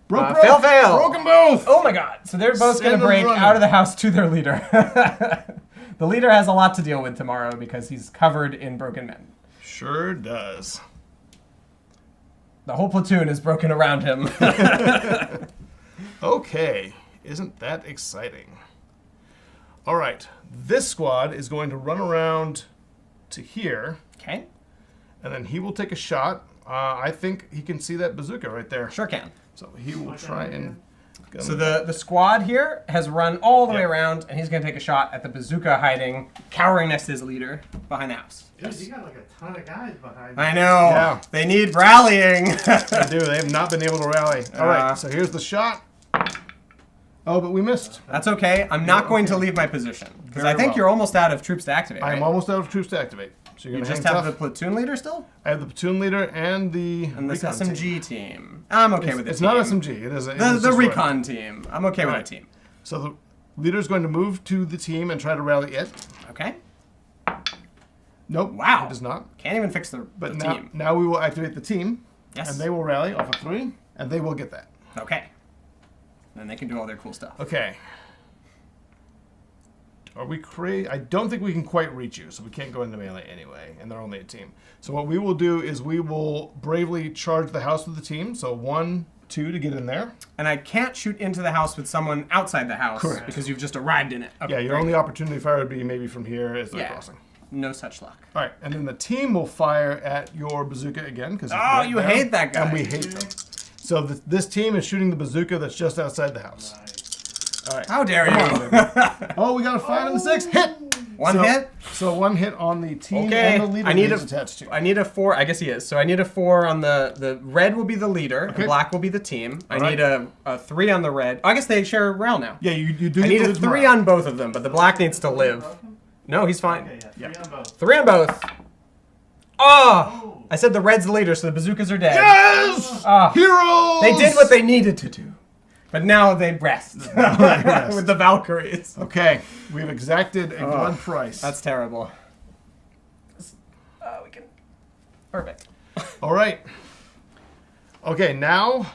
Broke, Fail, fail. Broken both. Oh my god. So they're both Send going to them break running. out of the house to their leader. The leader has a lot to deal with tomorrow because he's covered in broken men. Sure does. The whole platoon is broken around him. Okay, isn't that exciting? All right, this squad is going to run around to here, Okay. and then he will take a shot. I think he can see that bazooka right there. Sure can. So he will try and... So the squad here has run all the way Yep. around, and he's going to take a shot at the bazooka hiding, cowering next to his leader behind the house. Dude, you got like a ton of guys behind I you. know. Yeah. They need rallying. They do. They have not been able to rally. All right, so here's the shot. Oh, but we missed. That's okay. I'm not going to leave my position because I Very think well. you're almost out of troops to activate. I'm right? almost out of troops to activate. So you're You going to just hang have tough. the platoon leader still, I have the platoon leader and the and this recon SMG team. team. I'm okay with this. It's not SMG. It is. The recon team. I'm okay with Right. the team. So the leader is going to move to the team and try to rally it. Okay. Nope. Wow. It does not. Can't even fix the But team. now we will activate the team. Yes. And they will rally off of 3, and they will get that. Okay. Then they can do all their cool stuff. Okay. Are we crazy? I don't think we can quite reach you, so we can't go into melee anyway, and they're only a team. So what we will do is we will bravely charge the house with the team. So 1, 2 to get in there. And I can't shoot into the house with someone outside the house Correct. because you've just arrived in it. Okay, Yeah, your very only good. opportunity fire would be maybe from here as they're Yeah. crossing. No such luck. All right, and then the team will fire at your bazooka again because Oh, you hate that guy. and we hate them. So this team is shooting the bazooka that's just outside the house. Nice. All right. How dare Come you? on, Oh, we got a 5 and a 6 hit. One So- hit? So 1 hit on the team Okay. and the leader I need that a he's attached to. I need a 4. I guess he is. So I need a 4 on the red will be the leader, Okay. and black will be the team. I All need a 3 on the red. I guess they share rail now. Yeah, you do. I get need to a lose 3 morale. on both of them, but the black needs to live. Broken? No, he's fine. Okay, yeah, 3 on both. 3 on both. Oh! I said the red's the leader, so the bazookas are dead. Yes! Ah. Heroes! They did what they needed to do. But now they rest. rest. With the Valkyries. Okay, we've exacted a blood price. That's terrible. We can... Perfect. All right. Okay, now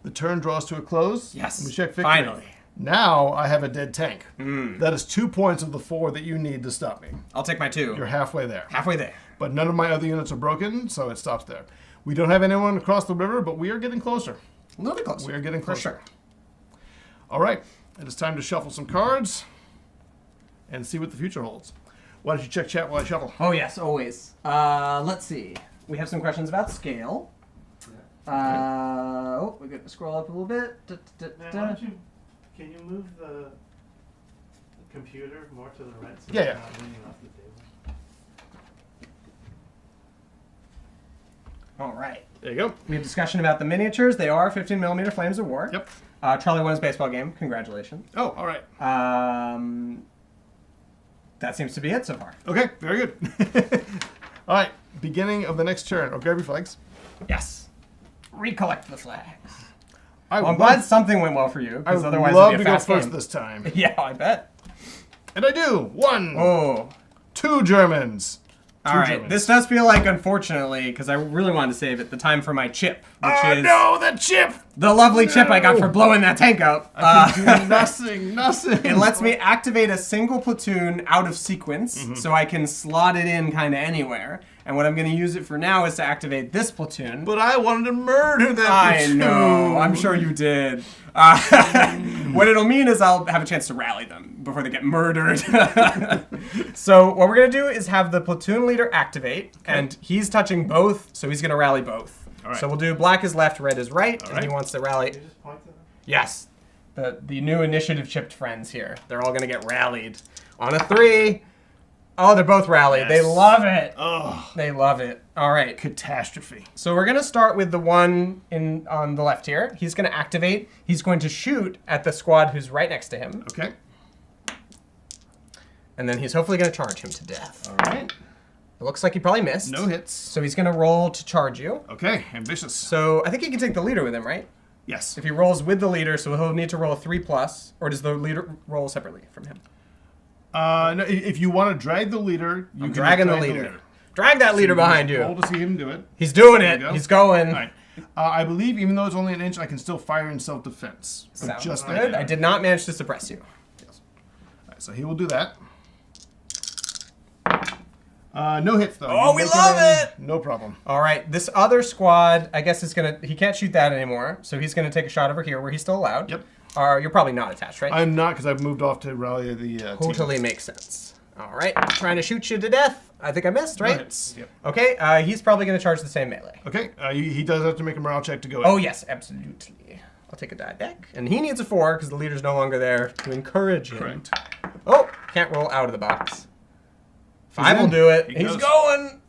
the turn draws to a close. Yes, Let me check victory. finally. Now I have a dead tank. That is 2 points of the 4 that you need to stop me. I'll take my 2. You're halfway there. halfway there. But none of my other units are broken, so it stops there. We don't have anyone across the river, but we are getting closer. A little bit closer. We are getting For closer. sure. All right, it is time to shuffle some cards and see what the future holds. Why don't you check chat while I shuffle? Oh, yes, always. Let's see. We have some questions about scale. Oh, we're going to scroll up a little bit. Now, why don't you, can you move the computer more to the right so Yeah, it's yeah. not leaning off the table? All right. There you go. We have discussion about the miniatures. They are 15mm Flames of War. Yep. Charlie won his baseball game. Congratulations. Oh, all right. That seems to be it so far. Okay, very good. All right, beginning of the next turn. Oh, grab your flags. Yes. Recollect the flags. I Well, I'm would glad something went well for you, I because would otherwise love it'd to be a go fast first game. this time. Yeah, I bet. And I do. 1, Oh. 2 Germans. All right. Germans. This does feel like, unfortunately, because I really wanted to save it, the time for my chip, which Oh is no, the chip! the lovely chip I got No. for blowing that tank up. I can do nothing. It lets me activate a single platoon out of sequence, Mm-hmm. so I can slot it in kind of anywhere. And what I'm going to use it for now is to activate this platoon. But I wanted to murder that I platoon. know. I'm sure you did. What it'll mean is I'll have a chance to rally them before they get murdered. So what we're going to do is have the platoon leader activate, and he's touching both, so he's going to rally both. All right. So we'll do black is left, red is right, and he right. wants to rally. Can you just point to them? Yes. The new initiative chipped friends here. They're all going to get rallied. On a 3. Oh, they're both rallied. Yes. They love it. Oh, They love it. All right. catastrophe. So we're going to start with the one on the left here. He's going to activate. He's going to shoot at the squad who's right next to him. Okay. And then he's hopefully going to charge him to death. All right. It looks like he probably missed. No hits. So he's going to roll to charge you. Okay, ambitious. So I think he can take the leader with him, right? Yes. If he rolls with the leader, so he'll need to roll a 3+, or does the leader roll separately from him? No, if you want to drag the leader, you I'm can dragging the drag leader. Drag that leader behind Roll you. to see him do it. He's doing There it. you go. He's going. All right. I believe, even though it's only an inch, I can still fire in self-defense. So Sounds just good. I did not manage to suppress you. All right, so he will do that. No hits though. Oh, You we make love in, it! No problem. All right, this other squad, I guess he can't shoot that anymore, so he's gonna take a shot over here where he's still allowed. Yep. You're probably not attached, right? I'm not because I've moved off to rally the Totally team. makes sense. All right, trying to shoot you to death. I think I missed, right? hits, yep. Okay, he's probably gonna charge the same melee. Okay, he does have to make a morale check to go in. Oh yes, absolutely. I'll take a die back. And he needs a 4 because the leader's no longer there to encourage him. Correct. Oh, can't roll out of the box. 5 will in. do it. He He's goes. going!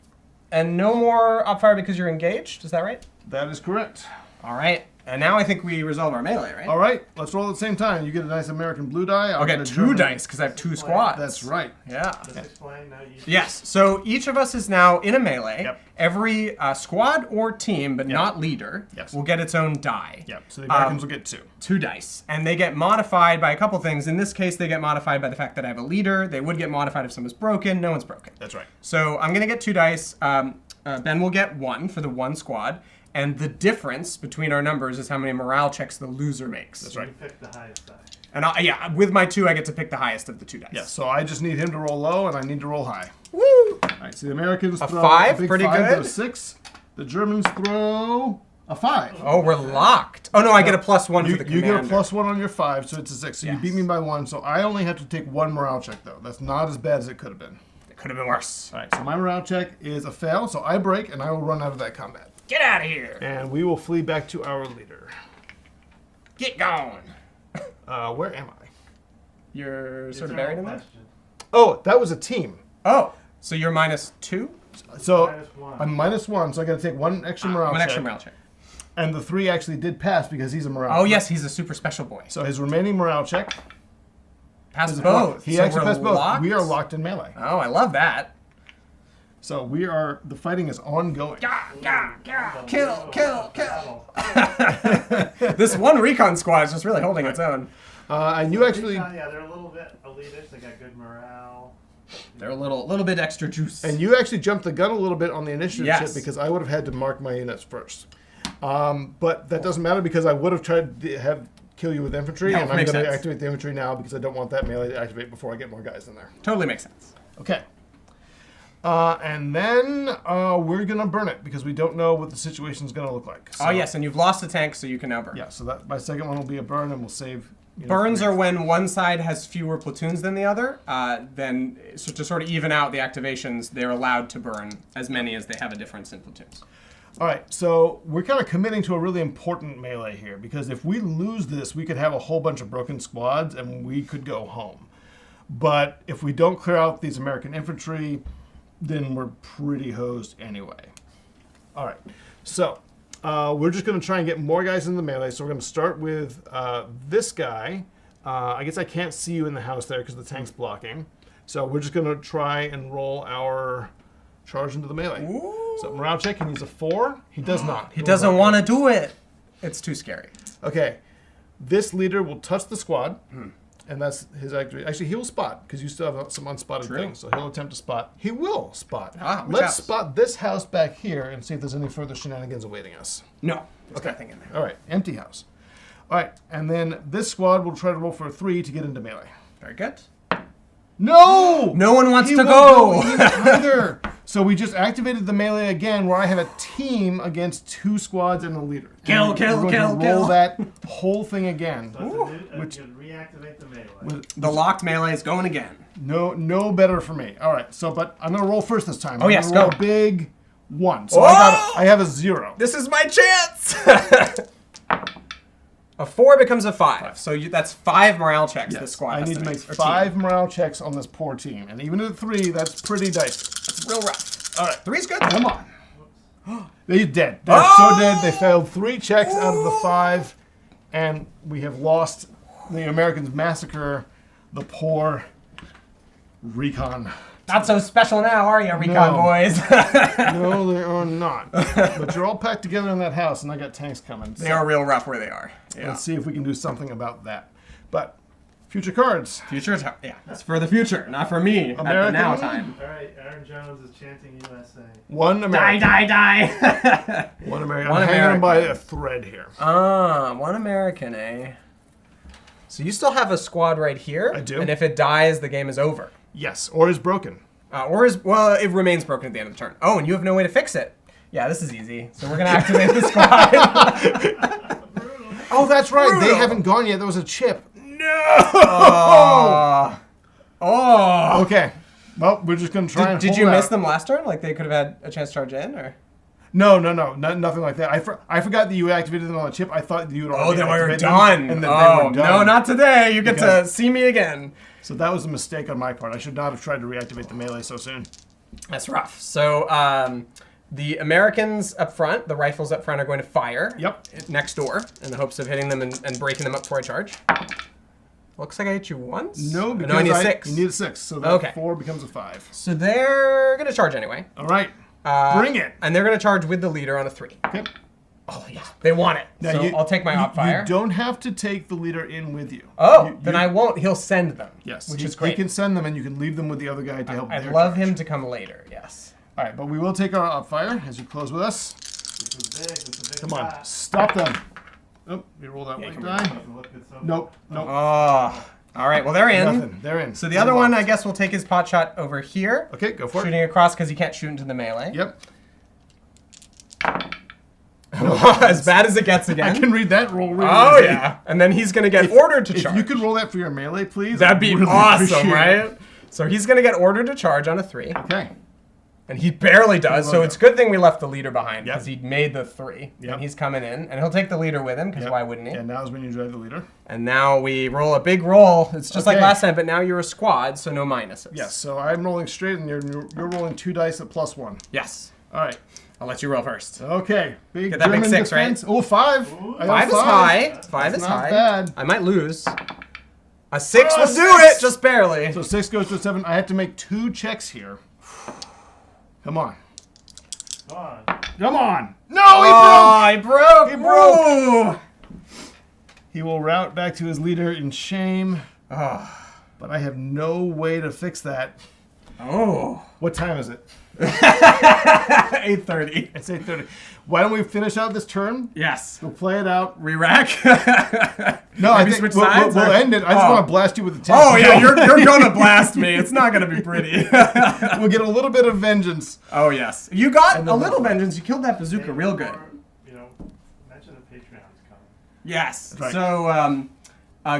And no more upfire because you're engaged, is that right? That is correct. All right, and now I think we resolve our melee, right? All right, let's roll at the same time. You get a nice American blue die. I'll get a 2 German- dice because I have 2 squads. That's right. Yeah. Just explain. No, you. Yes, so each of us is now in a melee. Yep. Every squad or team, but not leader, Yes. will get its own die. Yep. So the Americans will get 2. 2 dice. And they get modified by a couple things. In this case, they get modified by the fact that I have a leader. They would get modified if someone's broken. No one's broken. That's right. So I'm going to get 2 dice. Ben will get 1 for the 1 squad. And the difference between our numbers is how many morale checks the loser makes. That's You right. pick the highest die. And with my 2, I get to pick the highest of the 2 dice. Yeah. So I just need him to roll low, and I need to roll high. Woo! All right. So the Americans throw 5? a big Pretty 5, good. a 6. The Germans throw a 5. Oh, we're locked. Oh, no, I get a +1 You, for the you commander. get a +1 on your 5, so it's a 6. So you Yes. beat me by 1. So I only have to take 1 morale check though. That's not as bad as it could have been. It could have been worse. All right. So my morale check is a fail. So I break, and I will run out of that combat. Get out of here. And we will flee back to our leader. Get going. Where am I? You're sort of It's buried our in there? question. Oh, that was a team. Oh, so you're -2? So -1. I'm -1, so I got to take 1 extra morale One check. extra morale check. And the 3 actually did pass because he's a morale. Oh, check. yes, he's a super special boy. So his remaining morale check. Pass is a both. four. He So actually we're passed both. locked? We are locked in melee. Oh, I love that. So the fighting is ongoing. Kill, kill, Battle. This one recon squad is just really holding its own. And you actually, Yeah, they're a little bit elitist. They got good morale. They're a little bit extra juice. jumped the gun a little bit on the initiative Yes. chip because I would have had to mark my units first. But that doesn't matter because I would have tried to kill you with infantry, No, and I'm makes going to sense. activate the infantry now because I don't want that melee to activate before I get more guys in there. Totally makes sense. Okay. And then we're going to burn it because we don't know what the situation is going to look like. So, Oh, yes, and you've lost a tank, so you can now burn. Yeah, so that my second one will be a burn, and we'll save. Burns are when one side has fewer platoons than the other. Then, so to sort of even out the activations, they're allowed to burn as many as they have a difference in platoons. All right, so we're kind of committing to a really important melee here because if we lose this, we could have a whole bunch of broken squads and we could go home. But if we don't clear out these American infantry, then we're pretty hosed anyway. All right, so we're just going to try and get more guys in the melee. So we're going to start with this guy. I guess I can't see you in the house there because the tank's blocking. So we're just going to try and roll our charge into the melee. Ooh. So morale check, and he's a 4. He does not. He doesn't want to do it. It's too scary. Okay, this leader will touch the squad, and that's his activity. Actually, he will spot because you still have some unspotted True. things. So he'll attempt to spot. He will spot. Which Let's house? spot this house back here and see if there's any further shenanigans awaiting us. No, there's nothing in there. All right, empty house. All right, and then this squad will try to roll for a 3 to get into melee. Very good. No! No one wants He to won't go. in either. So we just activated the melee again, where I have a team against 2 squads and a leader. Kill, And kill, we're going kill, to kill. roll that whole thing again. So it's which- you can reactivate the melee. With The locked melee is going again. no better for me. All right, so but I'm going to roll first this time. Oh, yes, I'm gonna roll go. a big 1. So Oh! I have a 0. This is my chance. A 4 becomes a 5. So that's 5 morale checks this squad I has need to make or team. 5 morale checks on this poor team, and even at 3, that's pretty dicey. It's real rough. All right, 3's good. come on. They're dead. They're so dead. They failed 3 checks out of the 5, and we have lost. The Americans massacre the poor recon. Not so special now, are you, recon No. boys? No, they are not. But you're all packed together in that house, and I got tanks coming. They are real rough where they are. Yeah. Let's see if we can do something about that. But future cards. Future time. Yeah, it's for the future, not for me at the American? now time. All right, Aaron Jones is chanting USA. 1 Die, American. die, die. 1 American. One I'm hanging them by American. a thread here. 1 American, eh? So you still have a squad right here. I do. And if it dies, the game is over. Yes, or is broken. Well, it remains broken at the end of the turn. Oh, and you have no way to fix it. Yeah, this is easy. So we're going to activate the squad. Oh, that's right. They Brutal. haven't gone yet. There was a chip. Oh. Oh. Okay. Well, we're just going to try and Did hold you miss out. them last turn? Like they could have had a chance to charge in, or? No, nothing like that. I forgot that you activated them on the chip. I thought you would Oh, already they were activated them, done. and that Oh, they were done. no, not today. You get to Because- see me again. So that was a mistake on my part. I should not have tried to reactivate the melee so soon. That's rough. So the Americans up front, the rifles up front, are going to fire. Yep. Next door in the hopes of hitting them and breaking them up before I charge. Looks like I hit you once. No, because I need a 6. You need a 6, so that Okay. 4 becomes a 5. So they're going to charge anyway. All right. Bring it. And they're going to charge with the leader on a 3. Okay. Oh, yeah. They want it. Now So I'll take my op fire. You don't have to take the leader in with you. Oh, You- then you- I won't. He'll send them. Yes. Which he, is great. He can send them, and you can leave them with the other guy to help. I'd their love charge. him to come later, yes. All right, but we will take our up fire as you close with us. This is big. This is a big Come on, shot. stop them. Oh, you roll that Yeah, white come die. Doesn't look good so far. Nope, nope. Oh. All right, well, they're in. Nothing. They're in. So the other one, I guess, will take his pot shot over here. Okay, go for Shooting across because he can't shoot into the melee. it. Yep. As bad as it gets I again. can read that roll really Oh, easy. yeah. And then he's going to get ordered to If charge. you could roll that for your melee, please. That'd I'd be really awesome, appreciate it. right? So he's going to get ordered to charge on a 3. Okay. And he barely does, so Well, it's a good thing we left the leader behind Yep. because he made the 3. Yep. And he's coming in, and he'll take the leader with him because Yep. why wouldn't he? And now's when you drive the leader. And now we roll a big roll. It's just like Okay. last time, but now you're a squad, so no minuses. Yes, so I'm rolling straight, and you're rolling 2 dice at +1. Yes. All right. I'll let you roll first. Okay. Big Get that big German 6, right? defense. Oh, 5. Ooh. I got 5 is high. 5 That's is not high. bad. I might lose. A 6 Oh, will do 6. it, just barely. So 6 goes to a 7. I have to make 2 checks here. Come on. Go on. Come on. No, Oh, he broke. He broke. Ooh. he will route back to his leader in shame, Oh. but I have no way to fix that. Oh. What time is it? 8:30. It's 8:30. Why don't we finish out this turn? Yes. We'll play it out. Re-rack? No, I Maybe think switch we'll sides, we'll or- end it. I just Oh. want to blast you with the tank. Oh, yeah, you're gonna blast me. It's not gonna be pretty. We'll get a little bit of vengeance. Oh, yes. You got And a then- little vengeance. You killed that bazooka real good. You know, mention the Patreon's coming. Yes. Right. So,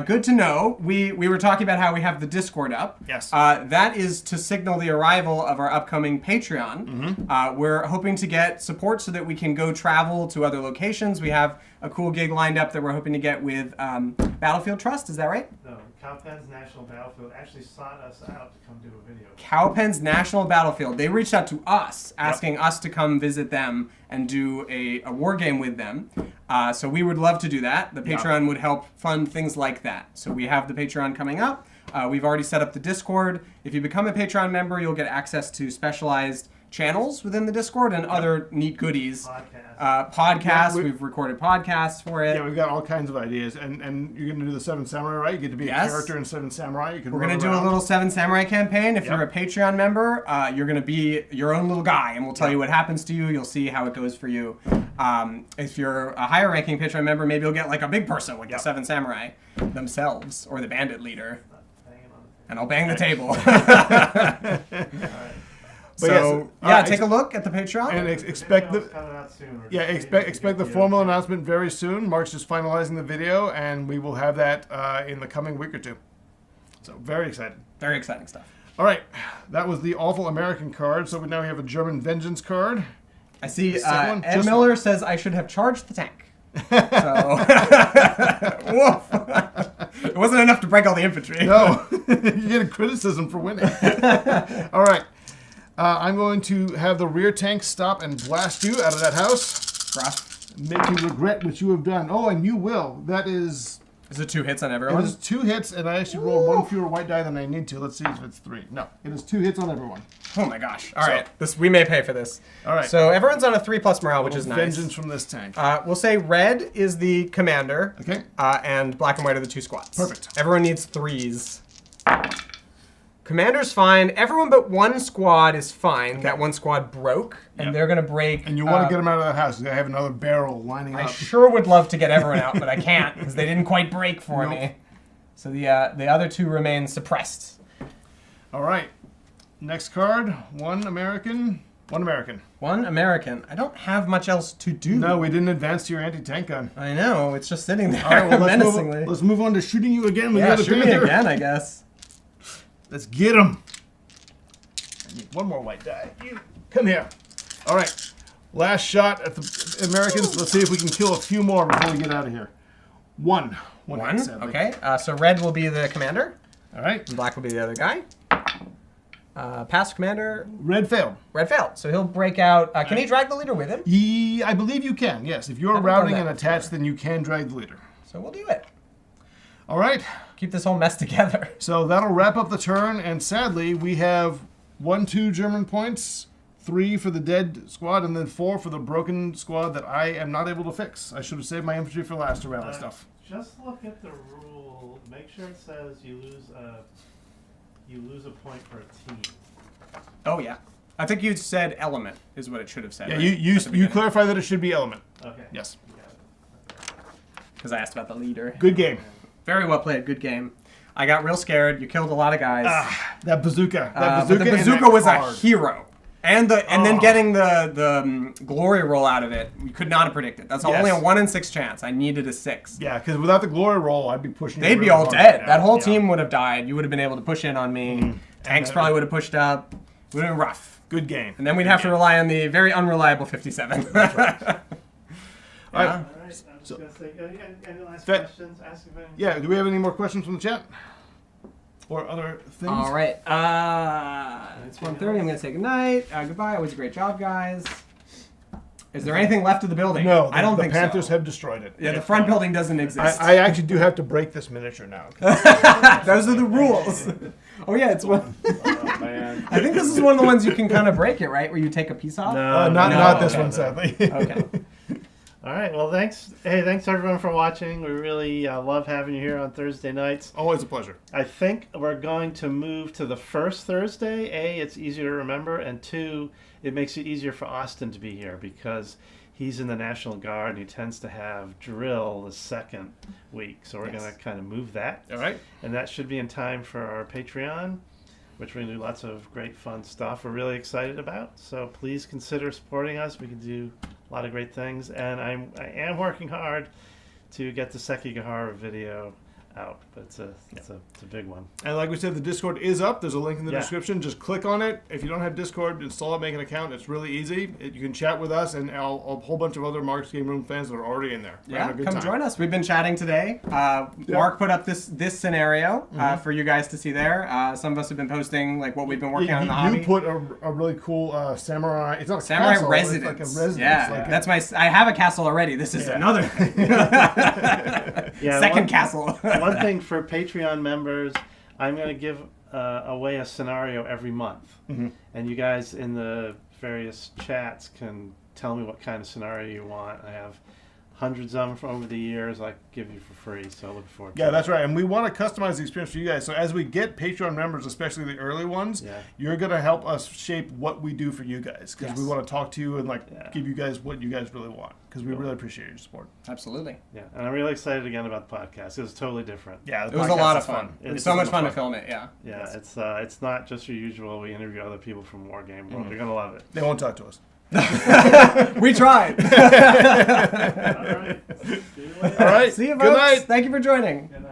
good to know. We were talking about how we have the Discord up. Yes. That is to signal the arrival of our upcoming Patreon. We're hoping to get support so that we can go travel to other locations. We have a cool gig lined up that we're hoping to get with Battlefield Trust. Is that right? No, Cowpens National Battlefield actually sought us out to come do a video. Cowpens National Battlefield. They reached out to us, asking us to come visit them and do a war game with them. So we would love to do that. The Patreon would help fund things like that. So we have the Patreon coming up. We've already set up the Discord. If you become a Patreon member, you'll get access to specialized channels within the Discord and other neat goodies. Podcasts. Yeah, We've recorded podcasts for it. Yeah, we've got all kinds of ideas, and you're gonna do the 7 Samurai, right? You get to be Yes. a character in 7 Samurai. You can We're run going to do a around. little 7 Samurai campaign. If Yep. you're a Patreon member, you're going to be your own little guy, and we'll tell you what happens to you. You'll see how it goes for you. If you're a higher ranking Patreon member, maybe you'll get like a big person like the 7 Samurai themselves, or the bandit leader. Hanging on the And I'll bang the table. But So, yes, take a look at the Patreon. and expect video's the coming out soon. We're yeah just expect waiting to expect the get formal okay. announcement very soon. Mark's just finalizing the video, and we will have that in the coming week or two. So very excited. Very exciting stuff. All right, that was the awful American card. So now we have a German vengeance card. I see The second one, Ed just- Miller says I should have charged the tank. So, woof. It wasn't enough to break all the infantry. No, you get a criticism for winning. All right, I'm going to have the rear tank stop and blast you out of that house. Rough. Make you regret what you have done. Oh, and you will. That is. Is it 2 hits on It everyone? is 2 hits, and I actually rolled 1 fewer white die than I need to. Let's see if it's 3. No, it is 2 hits on everyone. Oh my gosh. All right. We may pay for this. All right. So everyone's on a 3+ morale, which is nice. Vengeance from this tank. We'll say red is the commander. Okay. And black and white are the 2 squads. Perfect. Everyone needs 3s. Commander's fine. Everyone but 1 squad is fine. Okay. That 1 squad broke, and Yep. they're going to break. And you want to get them out of that house. I have another barrel lining I up. sure would love to get everyone out, but I can't because they didn't quite break for Nope. me. So the other 2 remain suppressed. All right. Next card, one American. One American. One American. I don't have much else to do. No, we didn't advance to your anti-tank gun. I know. It's just sitting there All right, well, menacingly. let's move on to shooting you again with Yeah, the shoot me Panther. again, I guess. Let's get him. I need one more white die. You come here. All right. Last shot at the Americans. Let's see if we can kill a few more before we get out of here. One. One. Sadly. Okay. So red will be the commander. All right. And black will be the other guy. Pass commander. Red failed. Red failed. So he'll break out. Can he drag the leader with him? I believe you can. Yes. If you're Haven't routing done and that attached, before. then you can drag the leader. So we'll do it. All right. Keep this whole mess together. So that'll wrap up the turn. And sadly, we have 2 German points, 3 for the dead squad, and then 4 for the broken squad that I am not able to fix. I should have saved my infantry for last to rally stuff. Just look at the rule. Make sure it says you lose a point per team. Oh yeah. I think you said element is what it should have said. Yeah, right? you clarify that it should be element. Okay. Yes. Because I asked about the leader. Good game. Very well played. Good game. I got real scared. You killed a lot of guys. That bazooka. But the bazooka was a hero. And then getting the glory roll out of it, we could not have predicted. That's only a 1 in 6 chance. I needed a 6. Yeah, because without the glory roll, I'd be pushing. They'd be all dead. That whole team would have died. You would have been able to push in on me. Tanks probably would have pushed up. It would have been rough. Good game. And then we'd have to rely on the very unreliable 57. All right. All right. I'm just gonna say, any last questions? Ask if any. Yeah. Do we have any more questions from the chat? Or other things? All right. It's 1:30. I'm going to say goodnight. Goodbye. It was a great job, guys. Is there anything left of the building? No, I don't the think Panthers so. have destroyed it. Yeah, the front building doesn't exist. I actually do have to break this miniature now. Those are the rules. Oh yeah, it's one. Oh, man. I think this is one of the ones you can kind of break it, right? Where you take a piece off. Not this okay. one, sadly. Okay. All right. Well, thanks. Hey, thanks everyone for watching. We really love having you here on Thursday nights. Always a pleasure. I think we're going to move to the first Thursday. A, it's easier to remember, and 2, it makes it easier for Austin to be here because he's in the National Guard and he tends to have drill the second week. So we're going to kind of move that. All right. And that should be in time for our Patreon, which we're going to do lots of great fun stuff we're really excited about. So please consider supporting us. We can do a lot of great things. And I am working hard to get the Sekigahara video out. But it's a big one. And like we said, the Discord is up. There's a link in the Yeah. description. Just click on it. If you don't have Discord, install it, make an account. It's really easy. You can chat with us and a whole bunch of other Mark's Game Room fans that are already in there. We're Yeah, having a good come time. join us. We've been chatting today. Mark put up this scenario for you guys to see there. Some of us have been posting like what we've been working on in the hobby. You put a really cool samurai. It's not a Samurai castle, residence. It's like a residence. Yeah, like that's my. I have a castle already. This is another thing. Yeah, Second castle. One thing for Patreon members, I'm going to give away a scenario every month. And you guys in the various chats can tell me what kind of scenario you want. I have hundreds of them from over the years I give you for free, so I look forward to it. Yeah, that's right. And we want to customize the experience for you guys. So as we get Patreon members, especially the early ones, you're going to help us shape what we do for you guys. Because we want to talk to you and give you guys what you guys really want. Because we really appreciate your support. Absolutely. Yeah, and I'm really excited again about the podcast. It was totally different. Yeah, It was a lot of fun. It's It's so much fun to film it. Yeah. Yeah, it's not just your usual. We interview other people from Wargame World. You're gonna love it. They won't talk to us. We tried. All right. See you later. All right. See you, Good folks. night. Thank you for joining. Good night.